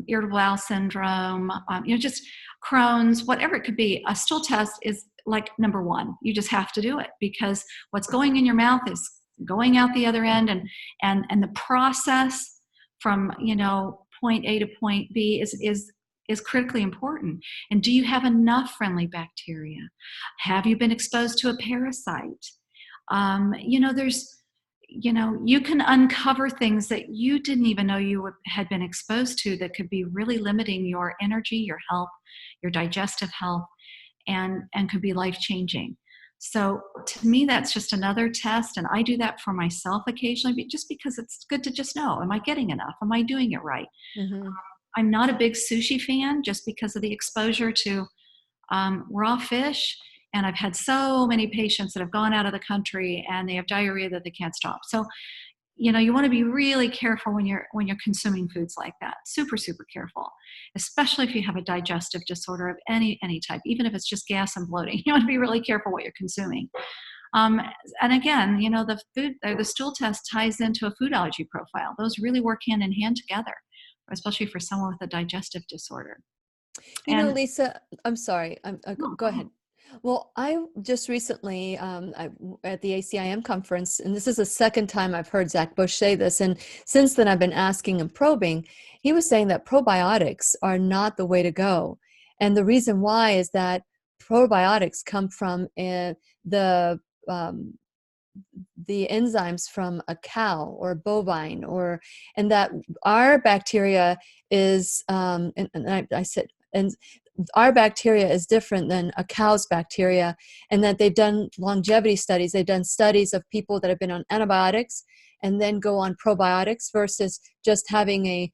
Speaker 4: irritable bowel syndrome, just Crohn's, whatever it could be. A stool test is like number one. You just have to do it because what's going in your mouth is going out the other end, and the process from point A to point B is critically important. And do you have enough friendly bacteria? Have you been exposed to a parasite? You can uncover things that you didn't even know you had been exposed to that could be really limiting your energy, your health, your digestive health, and could be life-changing. So to me, that's just another test, and I do that for myself occasionally, just because it's good to just know, am I getting enough? Am I doing it right?
Speaker 1: Mm-hmm.
Speaker 4: I'm not a big sushi fan just because of the exposure to raw fish. And I've had so many patients that have gone out of the country and they have diarrhea that they can't stop. So, you want to be really careful when you're consuming foods like that. Super, super careful, especially if you have a digestive disorder of any type, even if it's just gas and bloating. You want to be really careful what you're consuming. And again, the stool test ties into a food allergy profile. Those really work hand in hand together, especially for someone with a digestive disorder.
Speaker 1: Lisa, I'm sorry. Go ahead. Well, I just recently at the ACIM conference, and this is the second time I've heard Zach Bush say this, and since then I've been asking and probing, he was saying that probiotics are not the way to go. And the reason why is that probiotics come from the the enzymes from a cow or bovine, and that our bacteria is, I said, and our bacteria is different than a cow's bacteria, and that they've done longevity studies. They've done studies of people that have been on antibiotics and then go on probiotics versus just having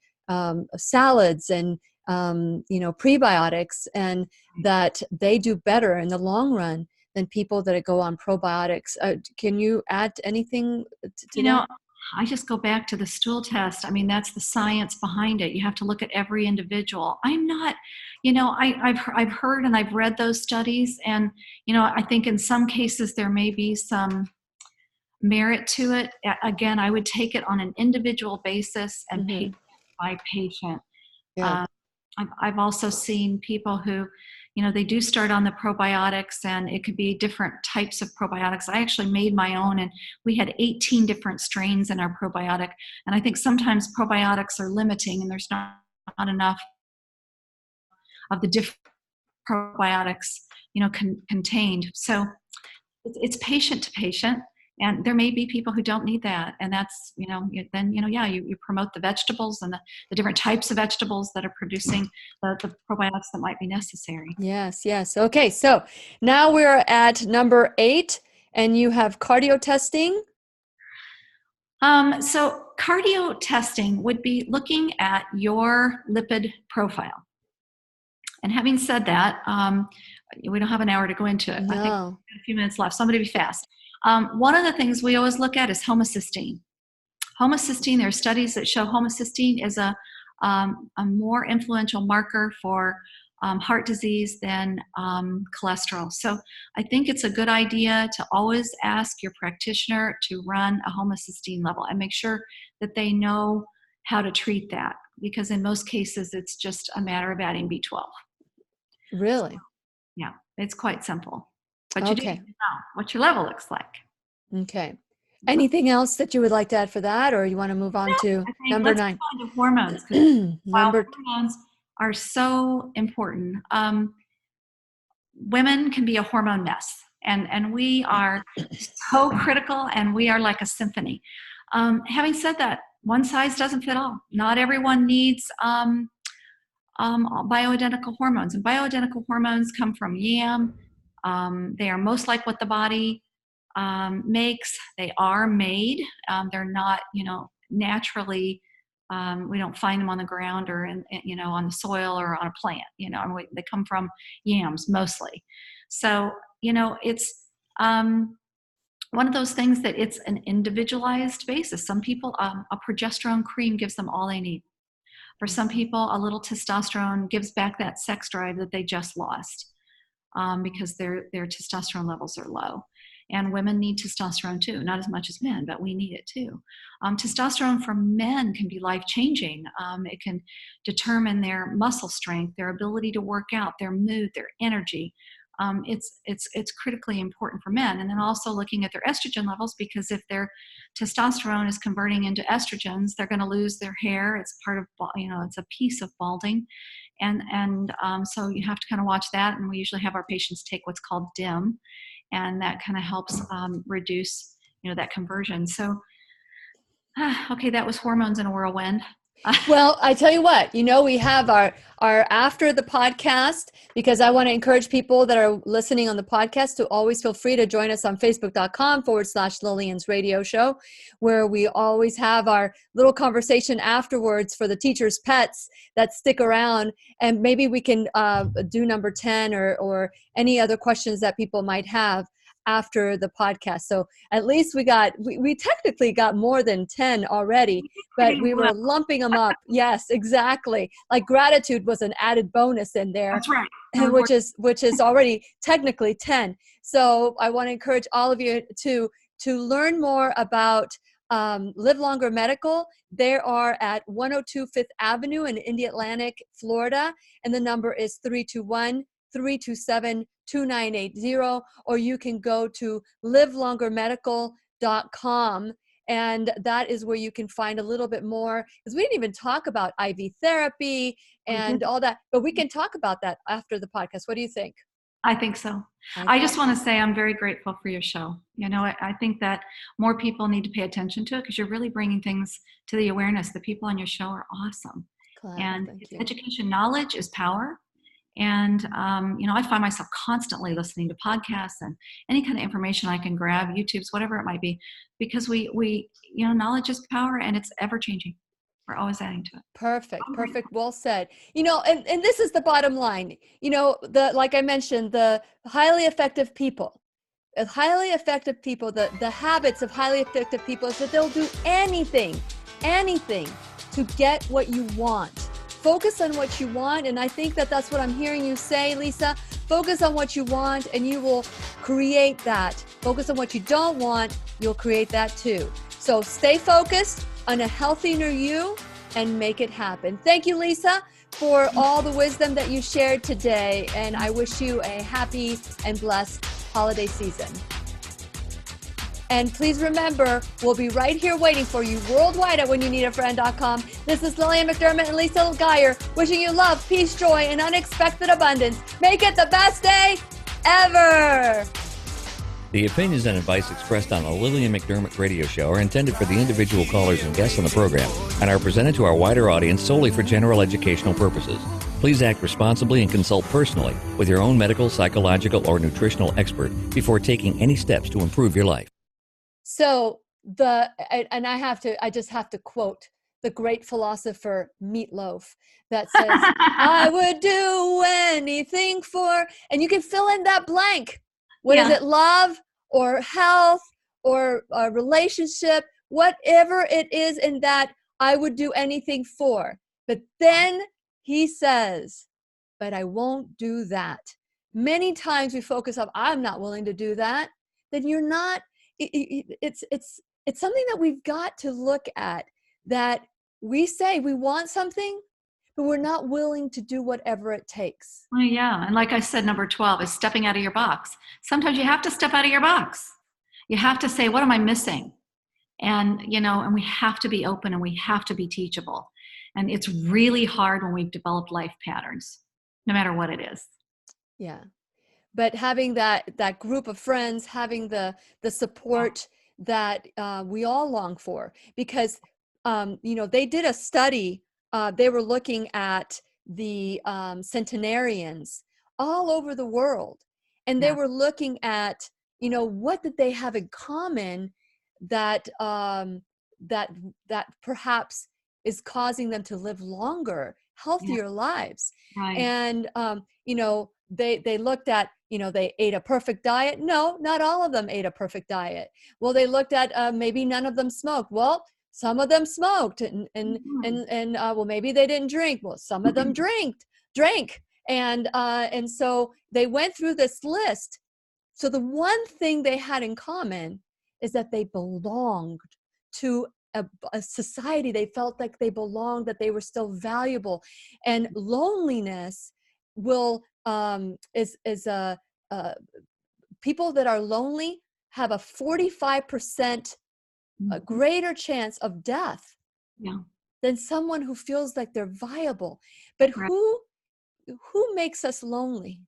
Speaker 1: salads and prebiotics, and that they do better in the long run than people that go on probiotics. Can you add anything to that?
Speaker 4: I just go back to the stool test. I mean, that's the science behind it. You have to look at every individual. I'm not, I've heard and I've read those studies, and I think in some cases there may be some merit to it. Again, I would take it on an individual basis and patient by patient.
Speaker 1: Yeah.
Speaker 4: I've also seen people who, they do start on the probiotics, and it could be different types of probiotics. I actually made my own, and we had 18 different strains in our probiotic. And I think sometimes probiotics are limiting, and there's not enough of the different probiotics, contained. So it's patient to patient. And there may be people who don't need that. And that's, then, you promote the vegetables and the different types of vegetables that are producing the probiotics that might be necessary.
Speaker 1: Yes. Okay, so now we're at number 8, and you have cardio testing.
Speaker 4: So cardio testing would be looking at your lipid profile. And having said that, we don't have an hour to go into it.
Speaker 1: No.
Speaker 4: I think we have a few minutes left, so I'm going to be fast. One of the things we always look at is homocysteine. Homocysteine, there are studies that show homocysteine is a more influential marker for heart disease than cholesterol. So I think it's a good idea to always ask your practitioner to run a homocysteine level and make sure that they know how to treat that, because in most cases it's just a matter of adding B12.
Speaker 1: Really?
Speaker 4: So, yeah, it's quite simple. But you do
Speaker 1: Okay.
Speaker 4: need to know what your level looks like.
Speaker 1: Okay. Anything else that you would like to add for that, or you want to move on to number 9?
Speaker 4: Let's go on to hormones, because
Speaker 1: Number
Speaker 4: hormones are so important. Women can be a hormone mess, and we are so critical, and we are like a symphony. Having said that, one size doesn't fit all. Not everyone needs bioidentical hormones, and bioidentical hormones come from yam. They are most like what the body makes. They are made. They're not, naturally. We don't find them on the ground or on the soil or on a plant. They come from yams mostly. So it's one of those things that it's an individualized basis. Some people, a progesterone cream gives them all they need. For some people, a little testosterone gives back that sex drive that they just lost, because their testosterone levels are low. And women need testosterone too, not as much as men, but we need it too. Testosterone for men can be life-changing. It can determine their muscle strength, their ability to work out, their mood, their energy. It's critically important for men. And then also looking at their estrogen levels, because if their testosterone is converting into estrogens, they're going to lose their hair. It's part of, it's a piece of balding. And so you have to kind of watch that. And we usually have our patients take what's called DIM, and that kind of helps reduce, that conversion. So, okay, that was hormones in a whirlwind.
Speaker 1: Well, I tell you what, we have our after the podcast, because I want to encourage people that are listening on the podcast to always feel free to join us on facebook.com/Lillian's radio show, where we always have our little conversation afterwards for the teachers' pets that stick around. And maybe we can do number 10 or any other questions that people might have after the podcast. So at least we technically got more than 10 already, but we were lumping them up. Yes, exactly. Like gratitude was an added bonus in there.
Speaker 4: That's right.
Speaker 1: Which is already technically 10. So I want to encourage all of you to learn more about Live Longer Medical. They are at 102 Fifth Avenue in Indian Atlantic, Florida, and the number is 321-327-2980, or you can go to livelongermedical.com, and that is where you can find a little bit more, because we didn't even talk about IV therapy and all that, but we can talk about that after the podcast. What do you think?
Speaker 4: I think so.
Speaker 1: I
Speaker 4: I
Speaker 1: think
Speaker 4: just want to say I'm very grateful for your show. I think that more people need to pay attention to it because you're really bringing things to the awareness. The people on your show are awesome.
Speaker 1: glad. Well,
Speaker 4: And
Speaker 1: thank
Speaker 4: it's
Speaker 1: you.
Speaker 4: education. Knowledge is power. And, I find myself constantly listening to podcasts and any kind of information I can grab, YouTube's, whatever it might be, because knowledge is power and it's ever changing. We're always adding to it.
Speaker 1: Perfect.
Speaker 4: I'm
Speaker 1: Perfect.
Speaker 4: grateful.
Speaker 1: Well said. And this is the bottom line. Like I mentioned, the highly effective people, the habits of highly effective people is that they'll do anything to get what you want. Focus on what you want. And I think that that's what I'm hearing you say, Lisa. Focus on what you want and you will create that. Focus on what you don't want, you'll create that too. So stay focused on a healthier you and make it happen. Thank you, Lisa, for all the wisdom that you shared today. And I wish you a happy and blessed holiday season. And please remember, we'll be right here waiting for you worldwide at whenyouneedafriend.com. This is Lillian McDermott and Lisa Geyer wishing you love, peace, joy, and unexpected abundance. Make it the best day ever.
Speaker 2: The opinions and advice expressed on the Lillian McDermott radio show are intended for the individual callers and guests on the program and are presented to our wider audience solely for general educational purposes. Please act responsibly and consult personally with your own medical, psychological, or nutritional expert before taking any steps to improve your life.
Speaker 1: So I just have to quote the great philosopher Meatloaf that says, I would do anything for, and you can fill in that blank. What is it? Love or health or a relationship, whatever it is in that I would do anything for. But then he says, but I won't do that. Many times we focus on, I'm not willing to do that. Then you're not. It's something that we've got to look at, that we say we want something, but we're not willing to do whatever it takes.
Speaker 4: Well, yeah. And like I said, number 12 is stepping out of your box. Sometimes you have to step out of your box. You have to say, what am I missing? And, and we have to be open and we have to be teachable. And it's really hard when we've developed life patterns, no matter what it is.
Speaker 1: Yeah. But having that group of friends, having the support that we all long for, because they did a study. They were looking at the centenarians all over the world, and they were looking at what did they have in common that that perhaps is causing them to live longer, healthier lives.
Speaker 4: Right.
Speaker 1: And they looked at, they ate a perfect diet. No, not all of them ate a perfect diet. Well, they looked at maybe none of them smoked. Well, some of them smoked, and well, maybe they didn't drink. Well, some of them drank, and so they went through this list. So the one thing they had in common is that they belonged to a society. They felt like they belonged, that they were still valuable, and loneliness will people that are lonely have a 45% greater chance of death than someone who feels like they're viable. But who makes us lonely?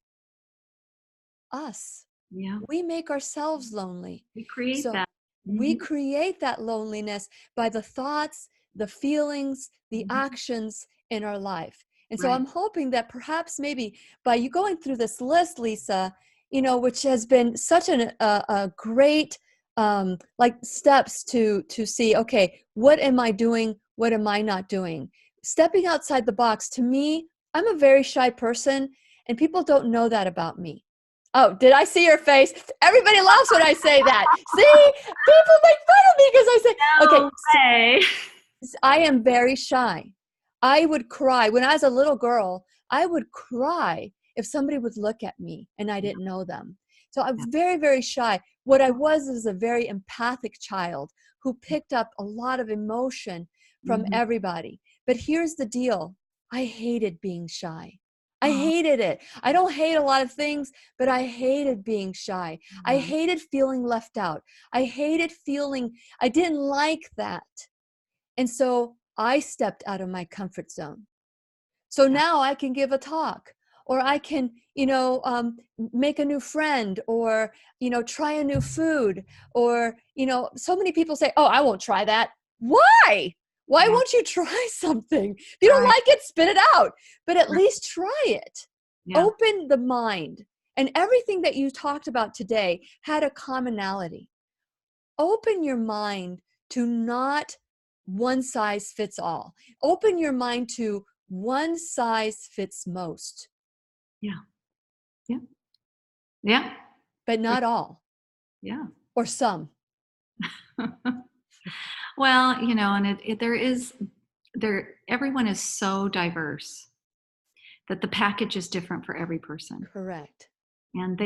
Speaker 1: Us.
Speaker 4: Yeah.
Speaker 1: We make ourselves lonely.
Speaker 4: We create that.
Speaker 1: We create that loneliness by the thoughts, the feelings, the actions in our life. And so I'm hoping that perhaps maybe by you going through this list, Lisa, which has been such a great steps to see, okay, what am I doing? What am I not doing? Stepping outside the box. To me, I'm a very shy person, and people don't know that about me. Oh, did I see your face? Everybody laughs when I say that. See, people make fun of me because I say, so I am very shy. I would cry. When I was a little girl, I would cry if somebody would look at me and I didn't know them. So I'm very, very shy. What I was is a very empathic child who picked up a lot of emotion from everybody. But here's the deal. I hated being shy. I hated it. I don't hate a lot of things, but I hated being shy. I hated feeling left out. I didn't like that. And so I stepped out of my comfort zone. So now I can give a talk, or I can, make a new friend, or, try a new food, or, so many people say, oh, I won't try that. Why? Why
Speaker 4: Yeah.
Speaker 1: won't you try something? If you don't
Speaker 4: Right.
Speaker 1: like it, spit it out, but at
Speaker 4: Right.
Speaker 1: least try it.
Speaker 4: Yeah.
Speaker 1: Open the mind. And everything that you talked about today had a commonality. Open your mind to not one size fits all. Open your mind to one size fits most.
Speaker 4: Yeah. Yeah. Yeah.
Speaker 1: But not all,
Speaker 4: Yeah.
Speaker 1: or some.
Speaker 4: Well, and everyone is so diverse that the package is different for every person.
Speaker 1: Correct.
Speaker 4: And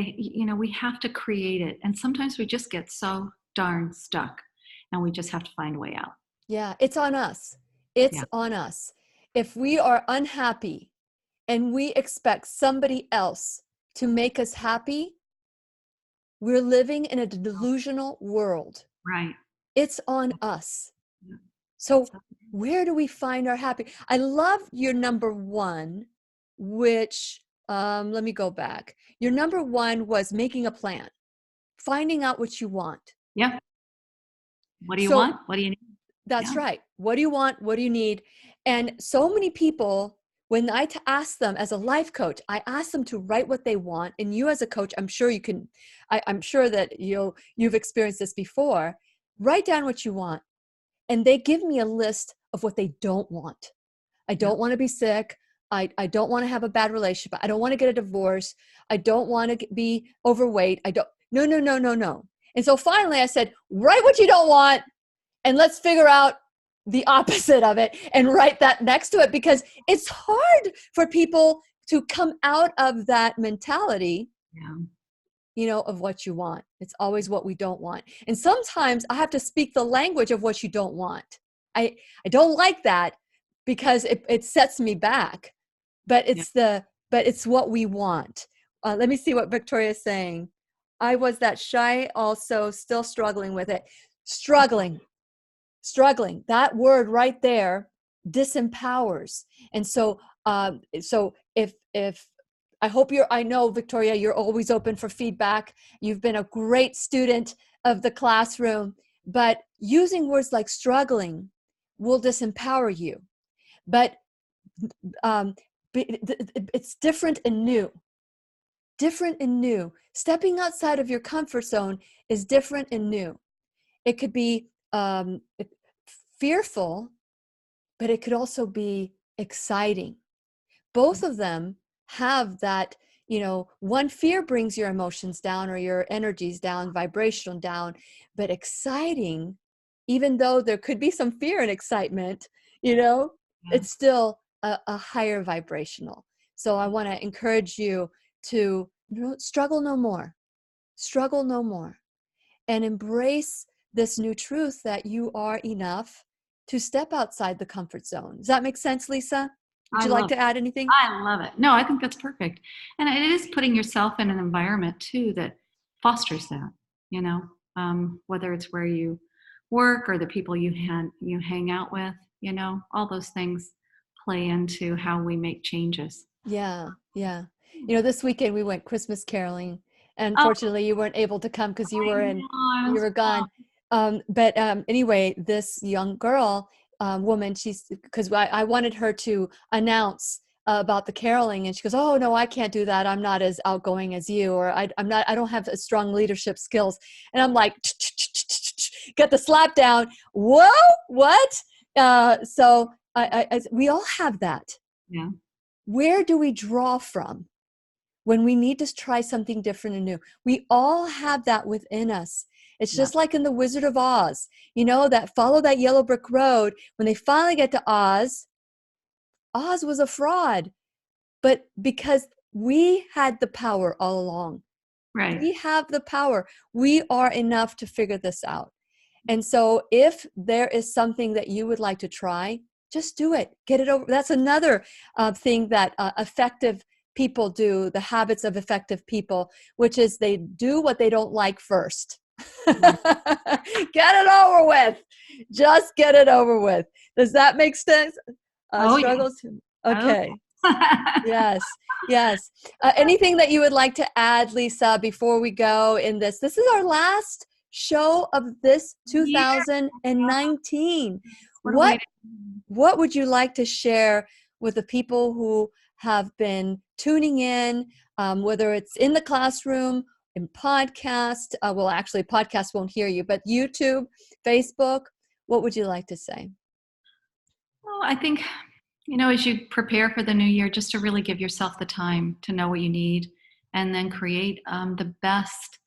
Speaker 4: we have to create it. And sometimes we just get so darn stuck and we just have to find a way out.
Speaker 1: Yeah, it's on us. It's
Speaker 4: Yeah.
Speaker 1: on us. If we are unhappy and we expect somebody else to make us happy, we're living in a delusional world.
Speaker 4: Right.
Speaker 1: It's on us.
Speaker 4: Yeah.
Speaker 1: So where do we find our happy? I love your number one, which, let me go back. Your number one was making a plan, finding out what you want.
Speaker 4: Yeah. What do you
Speaker 1: So
Speaker 4: want? What do you need?
Speaker 1: that's
Speaker 4: Yeah.
Speaker 1: right. What do you want? What do you need? And so many people, when I ask them as a life coach, I ask them to write what they want. And you as a coach, I'm sure you can, I'm sure that you've experienced this before. Write down what you want. And they give me a list of what they don't want. I don't want to be sick. I don't want to have a bad relationship. I don't want to get a divorce. I don't want to be overweight. No. And so finally I said, write what you don't want and let's figure out the opposite of it and write that next to it, because it's hard for people to come out of that mentality.
Speaker 4: Yeah.
Speaker 1: Of what you want. It's always what we don't want. And sometimes I have to speak the language of what you don't want. I don't like that because it sets me back, but it's what we want. Let me see what Victoria's saying. I was that shy also, still struggling with it. Struggling. That word right there disempowers. And so if I know, Victoria, you're always open for feedback. You've been a great student of the classroom, but using words like struggling will disempower you. But it's different and new. Stepping outside of your comfort zone is different and new. It could be fearful, but it could also be exciting. Both of them have that, one, fear brings your emotions down or your energies down, vibrational down, but exciting, even though there could be some fear and excitement, it's still a higher vibrational. So I want to encourage you to struggle no more, and embrace this new truth that you are enough to step outside the comfort zone. Does that make sense, Lisa? Would you like to add anything?
Speaker 4: I love it. No, I think that's perfect. And it is putting yourself in an environment too that fosters that, whether it's where you work or the people you hang out with, all those things play into how we make changes.
Speaker 1: Yeah. This weekend we went Christmas caroling. Unfortunately, you weren't able to come because you were gone. But anyway, this young girl, woman, because I wanted her to announce about the caroling, and she goes, "Oh no, I can't do that. I'm not as outgoing as you, or I don't have as strong leadership skills." And I'm like, get the slap down. Whoa, what? So we all have that.
Speaker 4: Yeah.
Speaker 1: Where do we draw from when we need to try something different and new? We all have that within us. It's just like in the Wizard of Oz, that follow that yellow brick road. When they finally get to Oz was a fraud, but because we had the power all along.
Speaker 4: Right.
Speaker 1: We have the power. We are enough to figure this out. And so if there is something that you would like to try, just do it. Get it over. That's another thing that effective people do, the habits of effective people, which is they do what they don't like first. Get it over with. Just get it over with. Does that make sense? Struggles.
Speaker 4: Yeah.
Speaker 1: Okay. Yes, yes. Anything that you would like to add, Lisa, before we go in this? This is our last show of this
Speaker 4: Yeah.
Speaker 1: 2019.
Speaker 4: What a way
Speaker 1: What
Speaker 4: to.
Speaker 1: what would you like to share with the people who have been tuning in, whether it's in the classroom, in podcast, well, actually, podcast won't hear you, but YouTube, Facebook, what would you like to say?
Speaker 4: Well, I think, as you prepare for the new year, just to really give yourself the time to know what you need and then create the best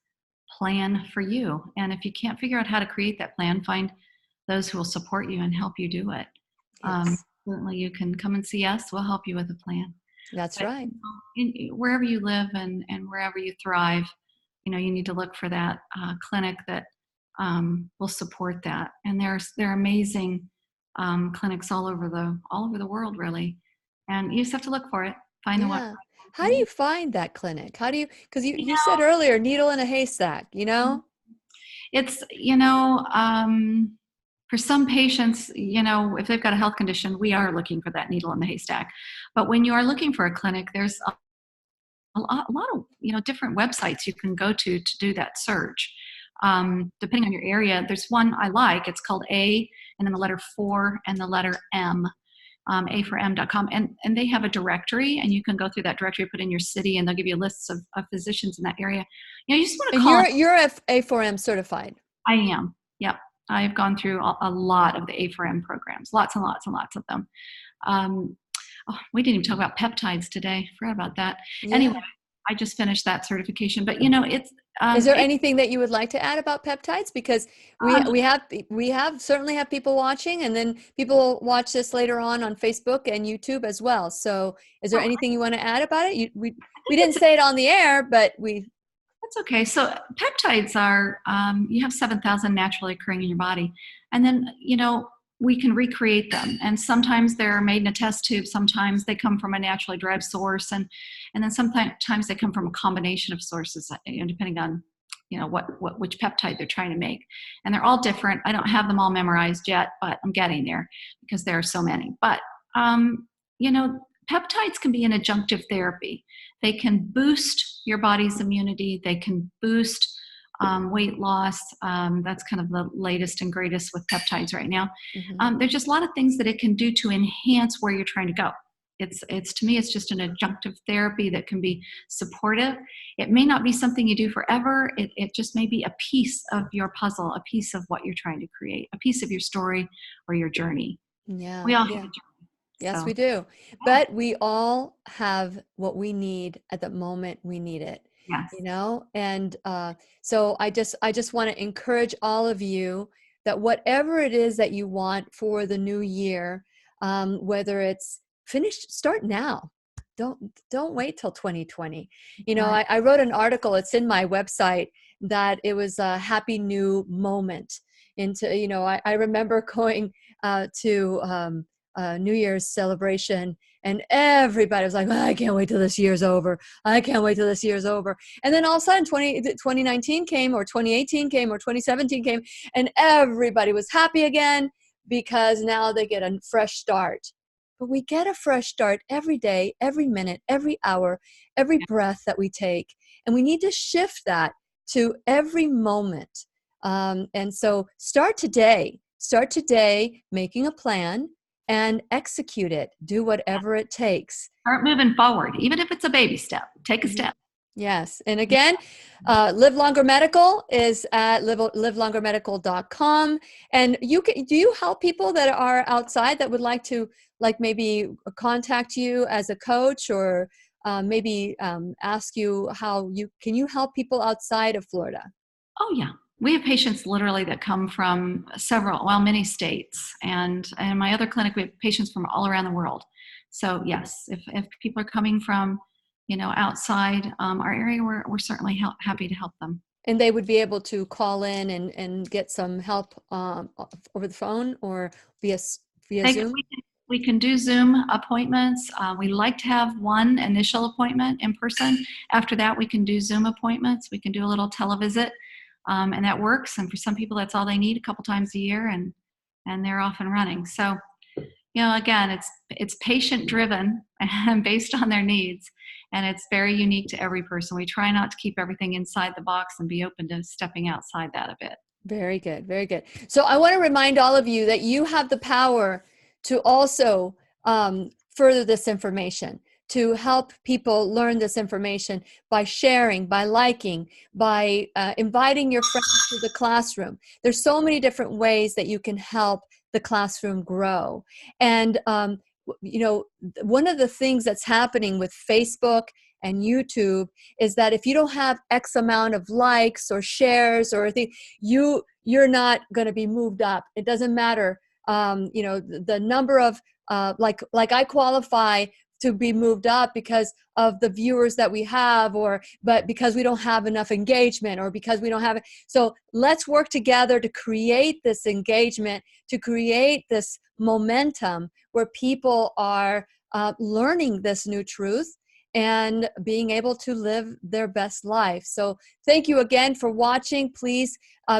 Speaker 4: plan for you. And if you can't figure out how to create that plan, find those who will support you and help you do it.
Speaker 1: Yes,
Speaker 4: Certainly, you can come and see us. We'll help you with a plan.
Speaker 1: that's
Speaker 4: But
Speaker 1: right.
Speaker 4: wherever you live and wherever you thrive, you need to look for that clinic that will support that. And there are amazing clinics all over the world, really. And you just have to look for it, find the one
Speaker 1: Yeah.
Speaker 4: for
Speaker 1: How do
Speaker 4: you.
Speaker 1: you find that clinic? How do you, because you said earlier, needle in a haystack, you know?
Speaker 4: It's, for some patients, if they've got a health condition, we are looking for that needle in the haystack. But when you are looking for a clinic, there's a lot of different websites you can go to do that search. Depending on your area, there's one I like. It's called A and then the letter 4 and the letter M. A4M.com, and they have a directory, and you can go through that directory, put in your city, and they'll give you lists of physicians in that area. You just want to
Speaker 1: And
Speaker 4: call.
Speaker 1: you're A4M certified.
Speaker 4: I am. Yep. I've gone through a lot of the A4M programs, lots and lots and lots of them. We didn't even talk about peptides today. Forgot about that.
Speaker 1: Yeah.
Speaker 4: Anyway, I just finished that certification, but it's.
Speaker 1: Is there anything that you would like to add about peptides? Because we have certainly have people watching, and then people watch this later on Facebook and YouTube as well. So, is there anything you want to add about it? We didn't say it on the air, but we.
Speaker 4: That's okay. So peptides are, you have 7,000 naturally occurring in your body. And then, we can recreate them. And sometimes they're made in a test tube. Sometimes they come from a naturally derived source. And then sometimes they come from a combination of sources, depending on, which peptide they're trying to make. And they're all different. I don't have them all memorized yet, but I'm getting there because there are so many. But, peptides can be an adjunctive therapy. They can boost your body's immunity. They can boost weight loss. That's kind of the latest and greatest with peptides right now.
Speaker 1: Mm-hmm.
Speaker 4: There's just a lot of things that it can do to enhance where you're trying to go. It's to me, it's just an adjunctive therapy that can be supportive. It may not be something you do forever. It just may be a piece of your puzzle, a piece of what you're trying to create, a piece of your story or your journey.
Speaker 1: Yeah.
Speaker 4: We all have a journey.
Speaker 1: Yes,
Speaker 4: So,
Speaker 1: we do. But we all have what we need at the moment we need it.
Speaker 4: yes.
Speaker 1: And so I just want to encourage all of you that whatever it is that you want for the new year, whether it's finished, start now. Don't wait till 2020.
Speaker 4: Right.
Speaker 1: I wrote an article, it's in my website, that it was a happy new moment into, I remember going to New Year's celebration, and everybody was like, I can't wait till this year's over. I can't wait till this year's over. And then all of a sudden 2019 came, or 2018 came, or 2017 came, and everybody was happy again because now they get a fresh start. But we get a fresh start every day, every minute, every hour, every breath that we take. And we need to shift that to every moment. And so start today making a plan and execute it. Do whatever it takes.
Speaker 4: Start moving forward, even if it's a baby step. Take a step.
Speaker 1: Yes. And again, Live Longer Medical is at livelongermedical.com. And do you help people that are outside that would like to maybe contact you as a coach, or maybe ask you can you help people outside of Florida?
Speaker 4: Oh yeah. We have patients literally that come from many states. And in my other clinic, we have patients from all around the world. So yes, if people are coming from, outside our area, we're certainly happy to help them.
Speaker 1: And they would be able to call in and get some help over the phone or via Zoom?
Speaker 4: We can do Zoom appointments. We like to have one initial appointment in person. After that, we can do Zoom appointments. We can do a little televisit. And that works. And for some people, that's all they need, a couple times a year, and they're off and running. So, again, it's patient driven and based on their needs, and it's very unique to every person. We try not to keep everything inside the box and be open to stepping outside that a bit.
Speaker 1: Very good. Very good. So I want to remind all of you that you have the power to also further this information, to help people learn this information by sharing, by liking, by inviting your friends to the classroom. There's so many different ways that you can help the classroom grow. And, one of the things that's happening with Facebook and YouTube is that if you don't have X amount of likes or shares or you're not going to be moved up. It doesn't matter. The number of like I qualify to be moved up because of the viewers that we have, but because we don't have enough engagement, or because we don't have it. So let's work together to create this engagement, to create this momentum where people are learning this new truth and being able to live their best life. So thank you again for watching. Please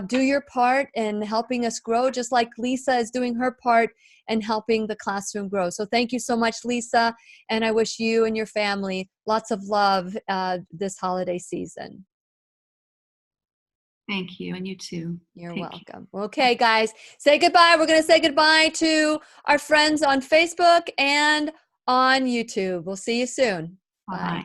Speaker 1: do your part in helping us grow, just like Lisa is doing her part in helping the classroom grow. So thank you so much, Lisa. And I wish you and your family lots of love this holiday season.
Speaker 4: Thank you, and you too.
Speaker 1: You're welcome. Okay, guys, say goodbye. We're going to say goodbye to our friends on Facebook and on YouTube. We'll see you soon.
Speaker 4: Bye.